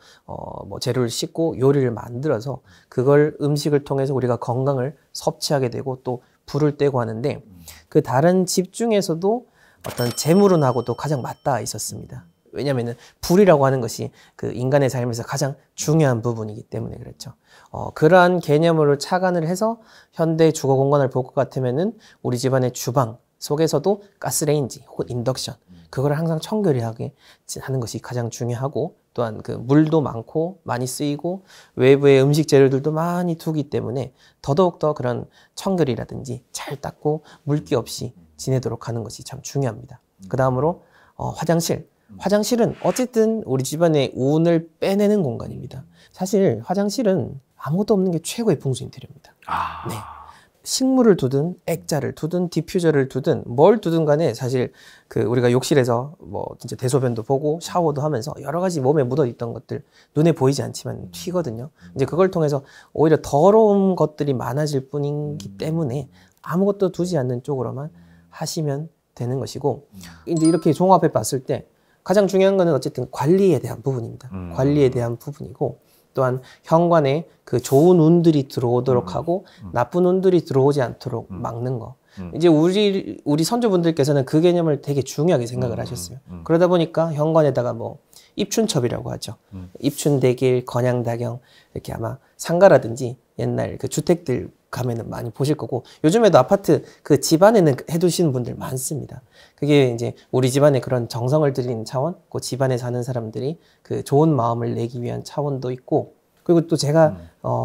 뭐 재료를 씻고 요리를 만들어서 그걸 음식을 통해서 우리가 건강을 섭취하게 되고 또 불을 떼고 하는데, 그 다른 집 중에서도 어떤 재물운하고도 가장 맞닿아 있었습니다. 왜냐면은 불이라고 하는 것이 그 인간의 삶에서 가장 중요한 부분이기 때문에 그렇죠. 그러한 개념으로 착안을 해서 현대 주거 공간을 볼 것 같으면은 우리 집안의 주방 속에서도 가스레인지 혹은 인덕션, 그걸 항상 청결하게 하는 것이 가장 중요하고, 또한 그 물도 많고 많이 쓰이고 외부의 음식 재료들도 많이 두기 때문에 더더욱더 그런 청결이라든지 잘 닦고 물기 없이 지내도록 하는 것이 참 중요합니다. 그 다음으로 화장실. 화장실은 어쨌든 우리 집안의 운을 빼내는 공간입니다. 사실 화장실은 아무것도 없는 게 최고의 풍수 인테리어입니다. 네. 식물을 두든 액자를 두든 디퓨저를 두든 뭘 두든 간에 사실 그 우리가 욕실에서 뭐 진짜 대소변도 보고 샤워도 하면서 여러 가지 몸에 묻어 있던 것들 눈에 보이지 않지만 튀거든요. 이제 그걸 통해서 오히려 더러운 것들이 많아질 뿐이기 때문에 아무것도 두지 않는 쪽으로만 하시면 되는 것이고, 이제 이렇게 종합해 봤을 때 가장 중요한 거는 어쨌든 관리에 대한 부분입니다. 관리에 대한 부분이고, 또한 현관에 그 좋은 운들이 들어오도록 하고 나쁜 운들이 들어오지 않도록 막는 거. 이제 우리 선조분들께서는 그 개념을 되게 중요하게 생각을 하셨어요. 그러다 보니까 현관에다가 뭐 입춘첩이라고 하죠. 입춘대길, 건양다경, 이렇게 아마 상가라든지 옛날 그 주택들 가면은 많이 보실 거고, 요즘에도 아파트 그 집안에는 해두시는 분들 많습니다. 그게 이제 우리 집안에 그런 정성을 들이는 차원, 그 집안에 사는 사람들이 그 좋은 마음을 내기 위한 차원도 있고, 그리고 또 제가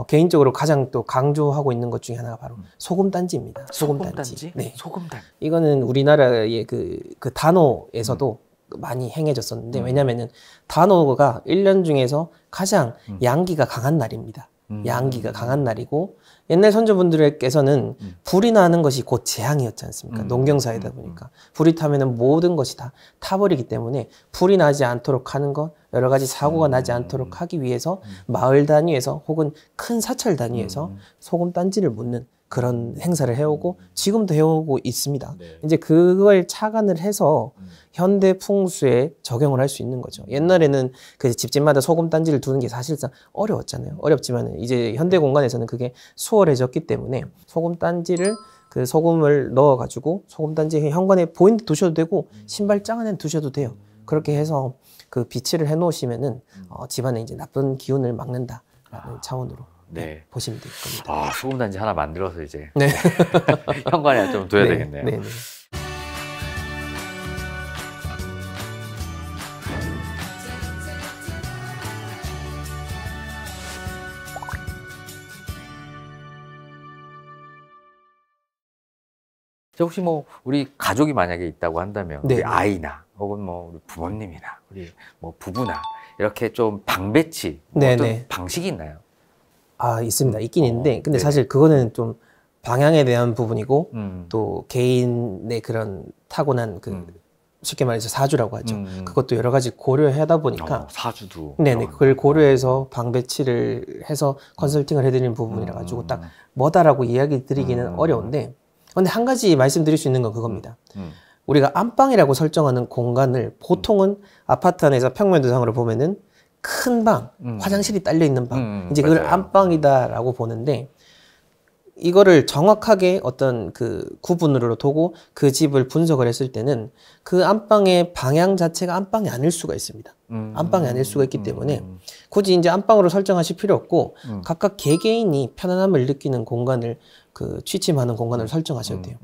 개인적으로 가장 또 강조하고 있는 것 중에 하나가 바로 소금단지입니다. 소금단지. 네. 소금단지. 이거는 우리나라의 그 단오에서도 많이 행해졌었는데, 왜냐면은 단오가 1년 중에서 가장 양기가 강한 날입니다. 양기가 강한 날이고, 옛날 선조분들께서는 불이 나는 것이 곧 재앙이었지 않습니까? 농경사회다 보니까 불이 타면은 모든 것이 다 타버리기 때문에 불이 나지 않도록 하는 것, 여러 가지 사고가 나지 않도록 하기 위해서 마을 단위에서 혹은 큰 사찰 단위에서 소금단지를 묻는 그런 행사를 해오고 지금도 해오고 있습니다. 네. 이제 그걸 착안을 해서 현대 풍수에 적용을 할 수 있는 거죠. 옛날에는 그 집집마다 소금단지를 두는 게 사실상 어려웠잖아요. 어렵지만 이제 현대 공간에서는 그게 수월해졌기 때문에 소금단지를 그 소금을 넣어가지고 소금단지 현관에 보이는 데 두셔도 되고 신발장 안에 두셔도 돼요. 그렇게 해서 그 비치를 해놓으시면은 집안에 이제 나쁜 기운을 막는다라는 차원으로 네. 보시면 될 겁니다. 소금단지 하나 만들어서 이제 네. 현관에 좀 둬야 네. 되겠네요. 네. 네. 혹시 뭐 우리 가족이 만약에 있다고 한다면 네. 우리 아이나 혹은 뭐 우리 부모님이나 우리 뭐 부부나 이렇게 좀 방배치 네, 어떤 네. 방식이 있나요? 있습니다. 있긴 있는데, 근데 네. 사실 그거는 좀 방향에 대한 부분이고, 음. 또 개인의 그런 타고난 그 쉽게 말해서 사주라고 하죠. 그것도 여러 가지 고려하다 보니까 사주도 네네, 그걸 고려해서 방배치를 해서 컨설팅을 해드리는 부분이라 가지고 딱 뭐다라고 이야기 드리기는 어려운데, 근데 한 가지 말씀드릴 수 있는 건 그겁니다. 우리가 안방이라고 설정하는 공간을 보통은 아파트 안에서 평면도상으로 보면은 큰 방, 화장실이 딸려 있는 방, 이제 그걸 맞아요. 안방이다라고 보는데, 이거를 정확하게 어떤 그 구분으로 두고 그 집을 분석을 했을 때는 그 안방의 방향 자체가 안방이 아닐 수가 있습니다. 안방이 아닐 수가 있기 때문에 굳이 이제 안방으로 설정하실 필요 없고 각각 개개인이 편안함을 느끼는 공간을 그 취침하는 공간을 설정하셔도 돼요.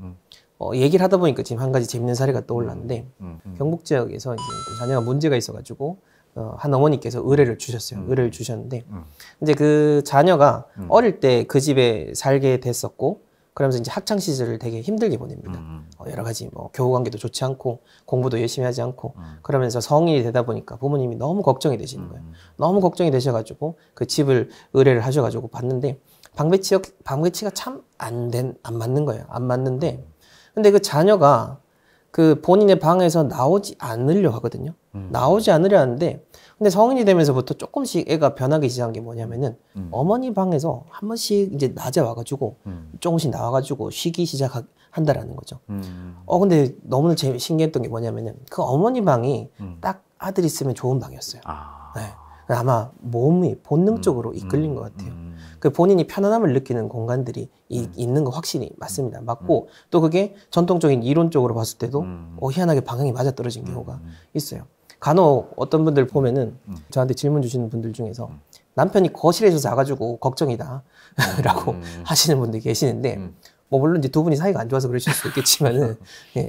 얘기를 하다 보니까 지금 한 가지 재밌는 사례가 떠올랐는데, 경북 지역에서 이제 자녀가 문제가 있어가지고 한 어머니께서 의뢰를 주셨어요. 의뢰를 주셨는데, 이제 그 자녀가 어릴 때 그 집에 살게 됐었고, 그러면서 이제 학창 시절을 되게 힘들게 보냅니다. 여러 가지 뭐 교우 관계도 좋지 않고 공부도 열심히 하지 않고 그러면서 성인이 되다 보니까 부모님이 너무 걱정이 되시는 거예요. 너무 걱정이 되셔가지고 그 집을 의뢰를 하셔가지고 봤는데 방배치가 참 안 맞는 거예요. 안 맞는데, 근데 그 자녀가 그 본인의 방에서 나오지 않으려 하거든요. 나오지 않으려 하는데, 근데 성인이 되면서부터 조금씩 애가 변하기 시작한 게 뭐냐면은 어머니 방에서 한 번씩 이제 낮에 와가지고 조금씩 나와가지고 쉬기 시작한다라는 거죠. 근데 너무나 신기했던 게 뭐냐면은 그 어머니 방이 딱 아들 있으면 좋은 방이었어요. 네. 아마 몸이 본능적으로 이끌린 것 같아요. 그 본인이 편안함을 느끼는 공간들이 있는 거 확실히 맞습니다. 맞고, 또 그게 전통적인 이론적으로 봤을 때도 희한하게 방향이 맞아떨어진 경우가 있어요. 간혹 어떤 분들 보면은 저한테 질문 주시는 분들 중에서 남편이 거실에서 자가지고 걱정이다 라고 하시는 분들이 계시는데, 뭐 물론 이제 두 분이 사이가 안 좋아서 그러실 수 있겠지만은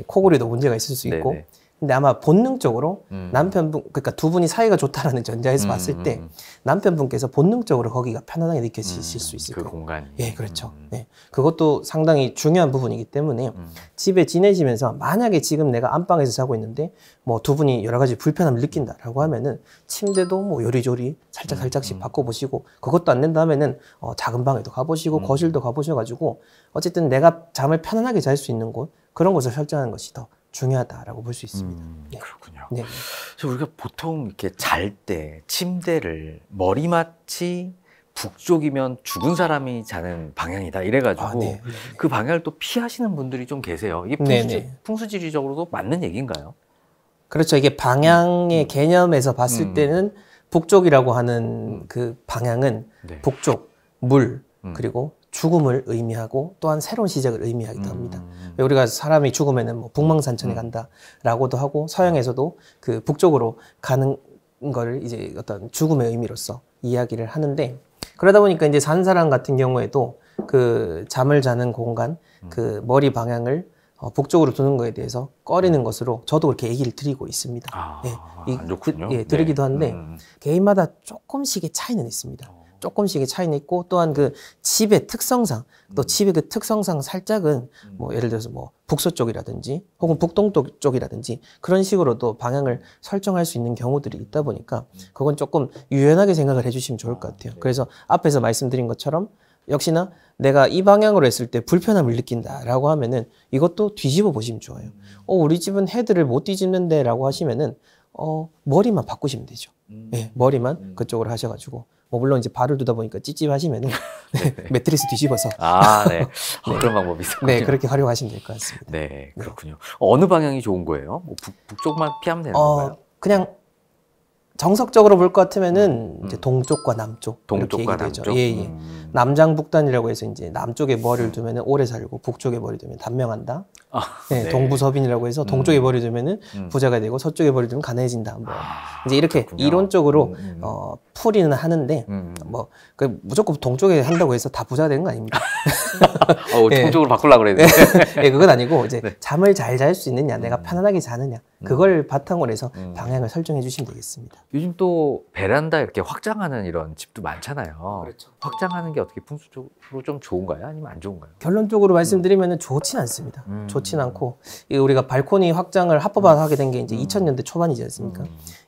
코골이도 문제가 있을 수 있고, 네네. 근데 아마 본능적으로 남편분, 그러니까 두 분이 사이가 좋다라는 전제에서 봤을 때 남편분께서 본능적으로 거기가 편안하게 느껴지실 수 있을 그 거예요. 공간이. 예, 그렇죠. 예. 그것도 상당히 중요한 부분이기 때문에 집에 지내시면서 만약에 지금 내가 안방에서 자고 있는데 뭐 두 분이 여러 가지 불편함을 느낀다라고 하면은 침대도 뭐 요리조리 살짝씩 바꿔보시고 그것도 안 된다 하면은 작은 방에도 가보시고 거실도 가보셔가지고 어쨌든 내가 잠을 편안하게 잘 수 있는 곳 그런 곳을 설정하는 것이 더 중요하다라고 볼 수 있습니다. 네. 그렇군요. 네. 그래서 우리가 보통 이렇게 잘 때 침대를 머리맡이 북쪽이면 죽은 사람이 자는 방향이다 이래가지고 네. 그 방향을 또 피하시는 분들이 좀 계세요. 이게 풍수지리적으로도 맞는 얘기인가요? 그렇죠. 이게 방향의 개념에서 봤을 때는 북쪽이라고 하는 그 방향은 네. 북쪽, 물, 그리고 죽음을 의미하고 또한 새로운 시작을 의미하기도 합니다. 우리가 사람이 죽으면은 뭐 북망산천에 간다라고도 하고 서양에서도 그 북쪽으로 가는 거를 이제 어떤 죽음의 의미로서 이야기를 하는데 그러다 보니까 이제 산 사람 같은 경우에도 그 잠을 자는 공간, 그 머리 방향을 북쪽으로 두는 거에 대해서 꺼리는 것으로 저도 그렇게 얘기를 드리고 있습니다. 안 좋군요. 드리기도 한데 개인마다 조금씩의 차이는 있습니다. 조금씩의 차이는 있고 또한 그 집의 특성상 또 집의 그 특성상 살짝은 뭐 예를 들어서 뭐 북서쪽이라든지 혹은 북동쪽 쪽이라든지 그런 식으로도 방향을 설정할 수 있는 경우들이 있다 보니까 그건 조금 유연하게 생각을 해주시면 좋을 것 같아요. 그래서 앞에서 말씀드린 것처럼 역시나 내가 이 방향으로 했을 때 불편함을 느낀다라고 하면은 이것도 뒤집어 보시면 좋아요. 우리 집은 헤드를 못 뒤집는데 라고 하시면은 머리만 바꾸시면 되죠. 네, 머리만 그쪽으로 하셔가지고 뭐 물론 이제 발을 두다 보니까 찝찝하시면은 매트리스 뒤집어서 네. 그런 방법이 있었군요. 네, 그렇게 활용하시면 될 것 같습니다. 네, 그렇군요. 어느 방향이 좋은 거예요? 뭐 북쪽만 피하면 되는 건가요? 그냥 정석적으로 볼 것 같으면은 이제 동쪽과 남쪽 동쪽과 이렇게 얘기되죠. 남쪽. 예. 남장북단이라고 해서 이제 남쪽에 머리를 두면은 오래 살고 북쪽에 머리 두면 단명한다. 네, 동부서빈이라고 해서 동쪽에 머리 두면은 부자가 되고 서쪽에 머리 두면 가난해진다. 뭐 이제 이렇게 그렇군요. 이론적으로 풀이는 하는데 뭐 그 무조건 동쪽에 한다고 해서 다 부자가 되는 거 아닙니다. 동쪽으로 바꾸려고 그랬는데. 네, 그건 아니고 이제 잠을 잘 잘 수 있느냐, 내가 편안하게 자느냐 그걸 바탕으로 해서 방향을 설정해 주시면 되겠습니다. 요즘 또 베란다 이렇게 확장하는 이런 집도 많잖아요. 그렇죠. 확장하는 게 어떻게 풍수적으로 좀 좋은가요? 아니면 안 좋은가요? 결론적으로 말씀드리면 좋진 않습니다. 좋진 않고 우리가 발코니 확장을 합법화하게 된 게 이제 2000년대 초반이지 않습니까?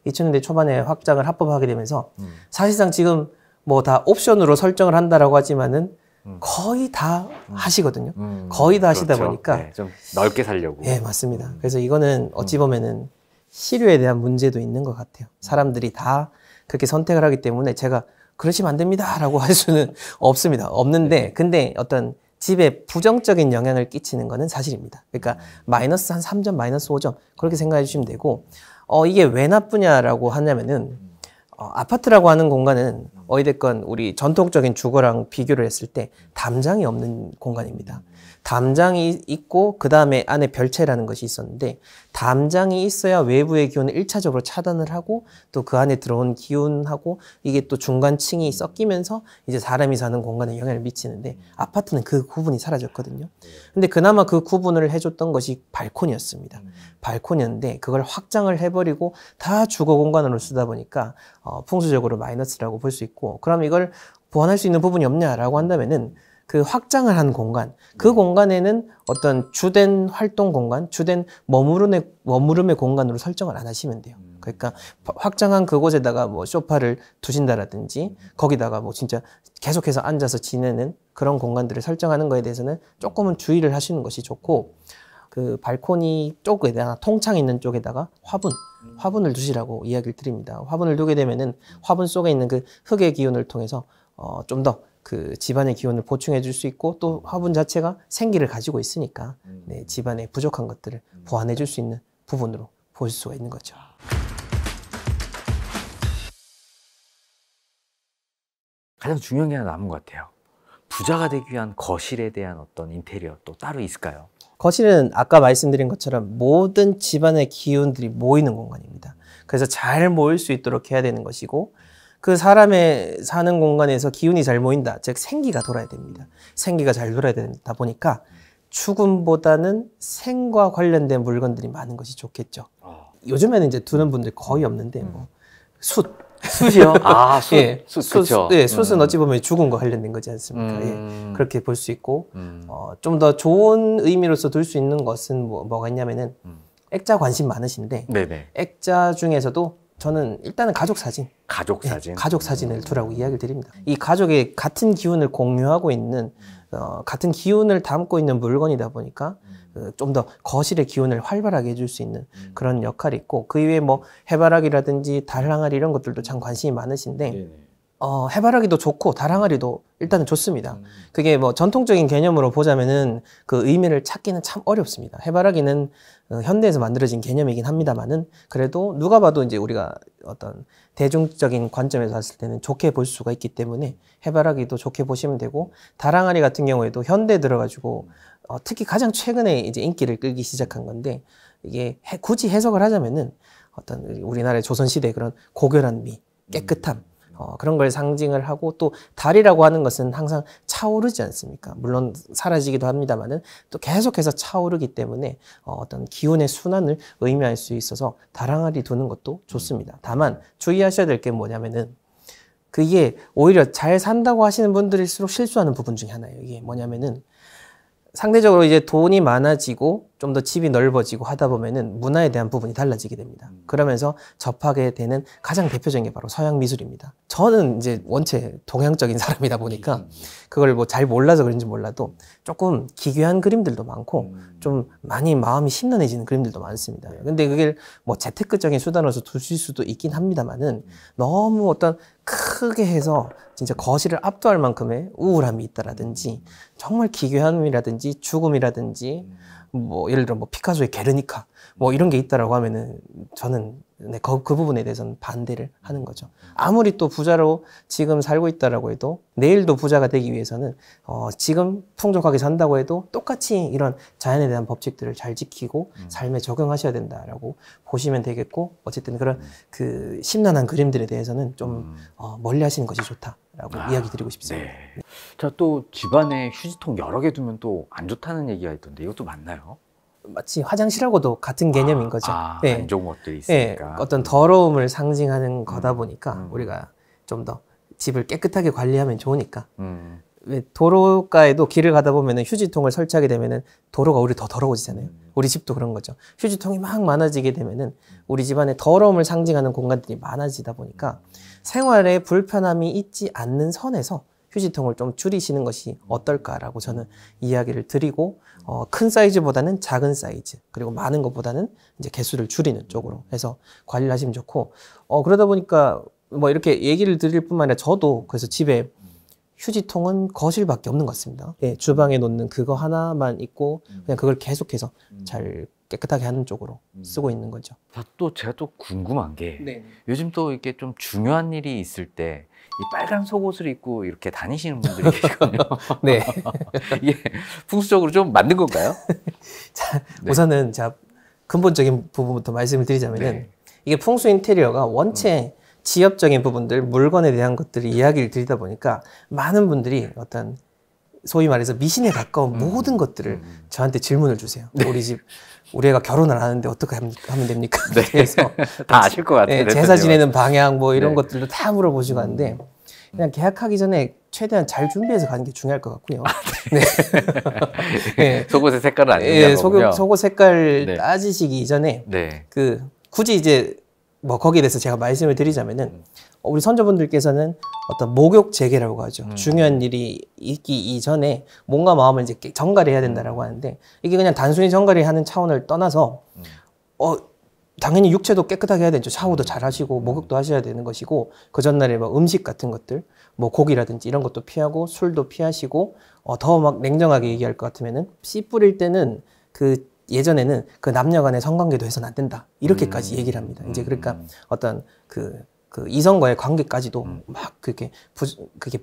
2000년대 초반에 확장을 합법화하게 되면서 사실상 지금 뭐 다 옵션으로 설정을 한다라고 하지만은 거의 다 하시거든요. 거의 다 하시다 그렇죠. 보니까 네, 좀 넓게 살려고. 네, 맞습니다. 그래서 이거는 어찌 보면은 실효에 대한 문제도 있는 것 같아요. 사람들이 다 그렇게 선택을 하기 때문에 제가 그러시면 안 됩니다라고 할 수는 없습니다. 없는데 근데 어떤 집에 부정적인 영향을 끼치는 거는 사실입니다. 그러니까 마이너스 한 3점, 마이너스 5점 그렇게 생각해 주시면 되고 이게 왜 나쁘냐라고 하냐면은 아파트라고 하는 공간은 어찌됐건 우리 전통적인 주거랑 비교를 했을 때 담장이 없는 공간입니다. 담장이 있고 그 다음에 안에 별채라는 것이 있었는데 담장이 있어야 외부의 기온을 1차적으로 차단을 하고 또 그 안에 들어온 기온하고 이게 또 중간층이 섞이면서 이제 사람이 사는 공간에 영향을 미치는데 아파트는 그 구분이 사라졌거든요. 근데 그나마 그 구분을 해줬던 것이 발코니였습니다. 발코니였는데 그걸 확장을 해버리고 다 주거 공간으로 쓰다 보니까 풍수적으로 마이너스라고 볼 수 있고 그럼 이걸 보완할 수 있는 부분이 없냐라고 한다면은 그 확장을 한 공간, 그 공간에는 어떤 주된 활동 공간, 주된 머무름의 공간으로 설정을 안 하시면 돼요. 그러니까 확장한 그곳에다가 뭐 소파를 두신다라든지 거기다가 뭐 진짜 계속해서 앉아서 지내는 그런 공간들을 설정하는 거에 대해서는 조금은 주의를 하시는 것이 좋고 그 발코니 쪽에다가 통창 있는 쪽에다가 화분을 두시라고 이야기를 드립니다. 화분을 두게 되면은 화분 속에 있는 그 흙의 기운을 통해서 좀 더 그 집안의 기운을 보충해 줄 수 있고 또 화분 자체가 생기를 가지고 있으니까 네, 집안의 부족한 것들을 보완해 줄 수 있는 부분으로 볼 수가 있는 거죠. 가장 중요한 게 하나 남은 것 같아요. 부자가 되기 위한 거실에 대한 어떤 인테리어 또 따로 있을까요? 거실은 아까 말씀드린 것처럼 모든 집안의 기운들이 모이는 공간입니다. 그래서 잘 모일 수 있도록 해야 되는 것이고 그 사람의 사는 공간에서 기운이 잘 모인다. 즉 생기가 돌아야 됩니다. 생기가 잘 돌아야 되다 보니까 죽음보다는 생과 관련된 물건들이 많은 것이 좋겠죠. 요즘에는 이제 두는 분들 거의 없는데 뭐 숯이요? 아, 숯. 예, 숯, 그쵸. 예, 숯은 어찌 보면 죽음과 관련된 거지 않습니까? 예, 그렇게 볼 수 있고 좀 더 좋은 의미로서 둘 수 있는 것은 뭐가 있냐면은 액자 관심 많으신데 네네. 액자 중에서도 저는 일단은 가족 사진, 가족 사진. 예, 가족 사진을 두라고 이야기를 드립니다. 이 가족의 같은 기운을 공유하고 있는 같은 기운을 담고 있는 물건이다 보니까 좀 더 거실의 기운을 활발하게 해줄 수 있는 그런 역할이 있고, 그 이외에 뭐 해바라기라든지 달항아리 이런 것들도 참 관심이 많으신데 네네. 해바라기도 좋고 달항아리도 일단은 좋습니다. 그게 뭐 전통적인 개념으로 보자면은 그 의미를 찾기는 참 어렵습니다. 해바라기는 현대에서 만들어진 개념이긴 합니다만은 그래도 누가 봐도 이제 우리가 어떤 대중적인 관점에서 봤을 때는 좋게 볼 수가 있기 때문에 해바라기도 좋게 보시면 되고, 달항아리 같은 경우에도 현대에 들어가지고 특히 가장 최근에 이제 인기를 끌기 시작한 건데, 이게 굳이 해석을 하자면은 어떤 우리나라의 조선시대의 그런 고결한 미, 깨끗함, 그런 걸 상징을 하고, 또 달이라고 하는 것은 항상 차오르지 않습니까? 물론 사라지기도 합니다만은 또 계속해서 차오르기 때문에 어떤 기운의 순환을 의미할 수 있어서 달항아리 두는 것도 좋습니다. 다만 주의하셔야 될 게 뭐냐면은 그게 오히려 잘 산다고 하시는 분들일수록 실수하는 부분 중에 하나예요. 이게 뭐냐면은 상대적으로 이제 돈이 많아지고 좀 더 집이 넓어지고 하다 보면은 문화에 대한 부분이 달라지게 됩니다. 그러면서 접하게 되는 가장 대표적인 게 바로 서양 미술입니다. 저는 이제 원체 동양적인 사람이다 보니까 그걸 뭐 잘 몰라서 그런지 몰라도 조금 기괴한 그림들도 많고 좀 많이 마음이 심란해지는 그림들도 많습니다. 근데 그게 뭐 재테크적인 수단으로서 두실 수도 있긴 합니다만은 너무 어떤 크게 해서 진짜 거실을 압도할 만큼의 우울함이 있다라든지 정말 기괴함이라든지 죽음이라든지 뭐 예를 들어 뭐 피카소의 게르니카 뭐 이런 게 있다라고 하면은 저는 그 부분에 대해서는 반대를 하는 거죠. 아무리 또 부자로 지금 살고 있다라고 해도 내일도 부자가 되기 위해서는 지금 풍족하게 산다고 해도 똑같이 이런 자연에 대한 법칙들을 잘 지키고 삶에 적용하셔야 된다라고 보시면 되겠고, 어쨌든 그런 그 심란한 그림들에 대해서는 좀 멀리 하시는 것이 좋다라고 이야기 드리고 싶습니다. 네. 자, 또 집안에 휴지통 여러 개 두면 또 안 좋다는 얘기가 있던데 이것도 맞나요? 마치 화장실하고도 같은 개념인 거죠. 네. 안 좋은 것들이 네. 있으니까. 어떤 더러움을 상징하는 거다 보니까 우리가 좀 더 집을 깨끗하게 관리하면 좋으니까. 왜 도로가에도 길을 가다 보면은 휴지통을 설치하게 되면은 도로가 오히려 더 더러워지잖아요. 우리 집도 그런 거죠. 휴지통이 막 많아지게 되면은 우리 집안에 더러움을 상징하는 공간들이 많아지다 보니까 생활에 불편함이 있지 않는 선에서 휴지통을 좀 줄이시는 것이 어떨까라고 저는 이야기를 드리고, 큰 사이즈보다는 작은 사이즈, 그리고 많은 것보다는 이제 개수를 줄이는 쪽으로 해서 관리를 하시면 좋고, 그러다 보니까 뭐 이렇게 얘기를 드릴 뿐만 아니라 저도 그래서 집에 휴지통은 거실밖에 없는 것 같습니다. 예, 주방에 놓는 그거 하나만 있고 그냥 그걸 계속해서 잘 깨끗하게 하는 쪽으로 쓰고 있는 거죠. 자, 또 제가 또 궁금한 게 네. 요즘 또 이렇게 좀 중요한 일이 있을 때 이 빨간 속옷을 입고 이렇게 다니시는 분들이 계시거든요. 네. 이게 풍수적으로 좀 맞는 건가요? 자, 네. 우선은 자 근본적인 부분부터 말씀을 드리자면은 네. 이게 풍수 인테리어가 원체 지엽적인 부분들, 물건에 대한 것들을 이야기를 드리다 보니까 많은 분들이 어떤 소위 말해서 미신에 가까운 모든 것들을 저한테 질문을 주세요. 우리 집 우리 애가 결혼을 하는데 어떻게 하면 됩니까? 네. 그래서 다 아실 것 같아요. 네, 제사 지내는 방향 뭐 이런 네. 것들도 다 물어보시고 하는데 그냥 계약하기 전에 최대한 잘 준비해서 가는 게 중요할 것 같고요. 네. 네. 속옷의 색깔은 안 예, 중요하군요. 속옷 색깔 네. 따지시기 이전에 네. 굳이 이제 뭐 거기에 대해서 제가 말씀을 드리자면은 우리 선조분들께서는 어떤 목욕 재개라고 하죠. 중요한 일이 있기 이전에 몸과 마음을 이제 정갈해야 된다라고 하는데, 이게 그냥 단순히 정갈이 하는 차원을 떠나서 당연히 육체도 깨끗하게 해야 되죠. 샤워도 잘 하시고 목욕도 하셔야 되는 것이고, 그 전날에 뭐 음식 같은 것들 뭐 고기라든지 이런 것도 피하고 술도 피하시고, 더 막 냉정하게 얘기할 것 같으면은 씨 뿌릴 때는 예전에는 그 남녀 간의 성관계도 해서는 안 된다. 이렇게까지 얘기를 합니다. 이제 그러니까 어떤 그 이성과의 관계까지도 막 그게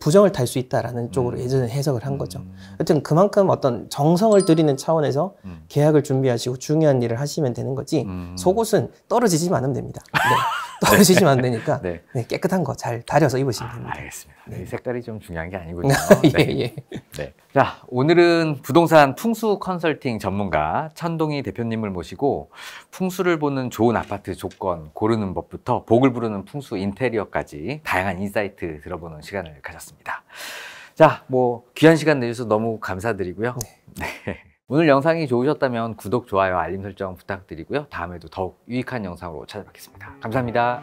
부정을 탈 수 있다라는 쪽으로 예전에 해석을 한 거죠. 하여튼 그만큼 어떤 정성을 들이는 차원에서 계약을 준비하시고 중요한 일을 하시면 되는 거지, 속옷은 떨어지지만 않으면 됩니다. 네. 떨어지시면 안 되니까 네. 네, 깨끗한 거 잘 다려서 입으시면 됩니다. 알겠습니다. 네. 이 색깔이 좀 중요한 게 아니군요. 예, 네. 예. 네. 자, 오늘은 부동산 풍수 컨설팅 전문가 천동희 대표님을 모시고 풍수를 보는 좋은 아파트 조건 고르는 법부터 복을 부르는 풍수 인테리어까지 다양한 인사이트 들어보는 시간을 가졌습니다. 자, 뭐 귀한 시간 내주셔서 너무 감사드리고요. 네. 오늘 영상이 좋으셨다면 구독, 좋아요, 알림 설정 부탁드리고요. 다음에도 더욱 유익한 영상으로 찾아뵙겠습니다. 감사합니다.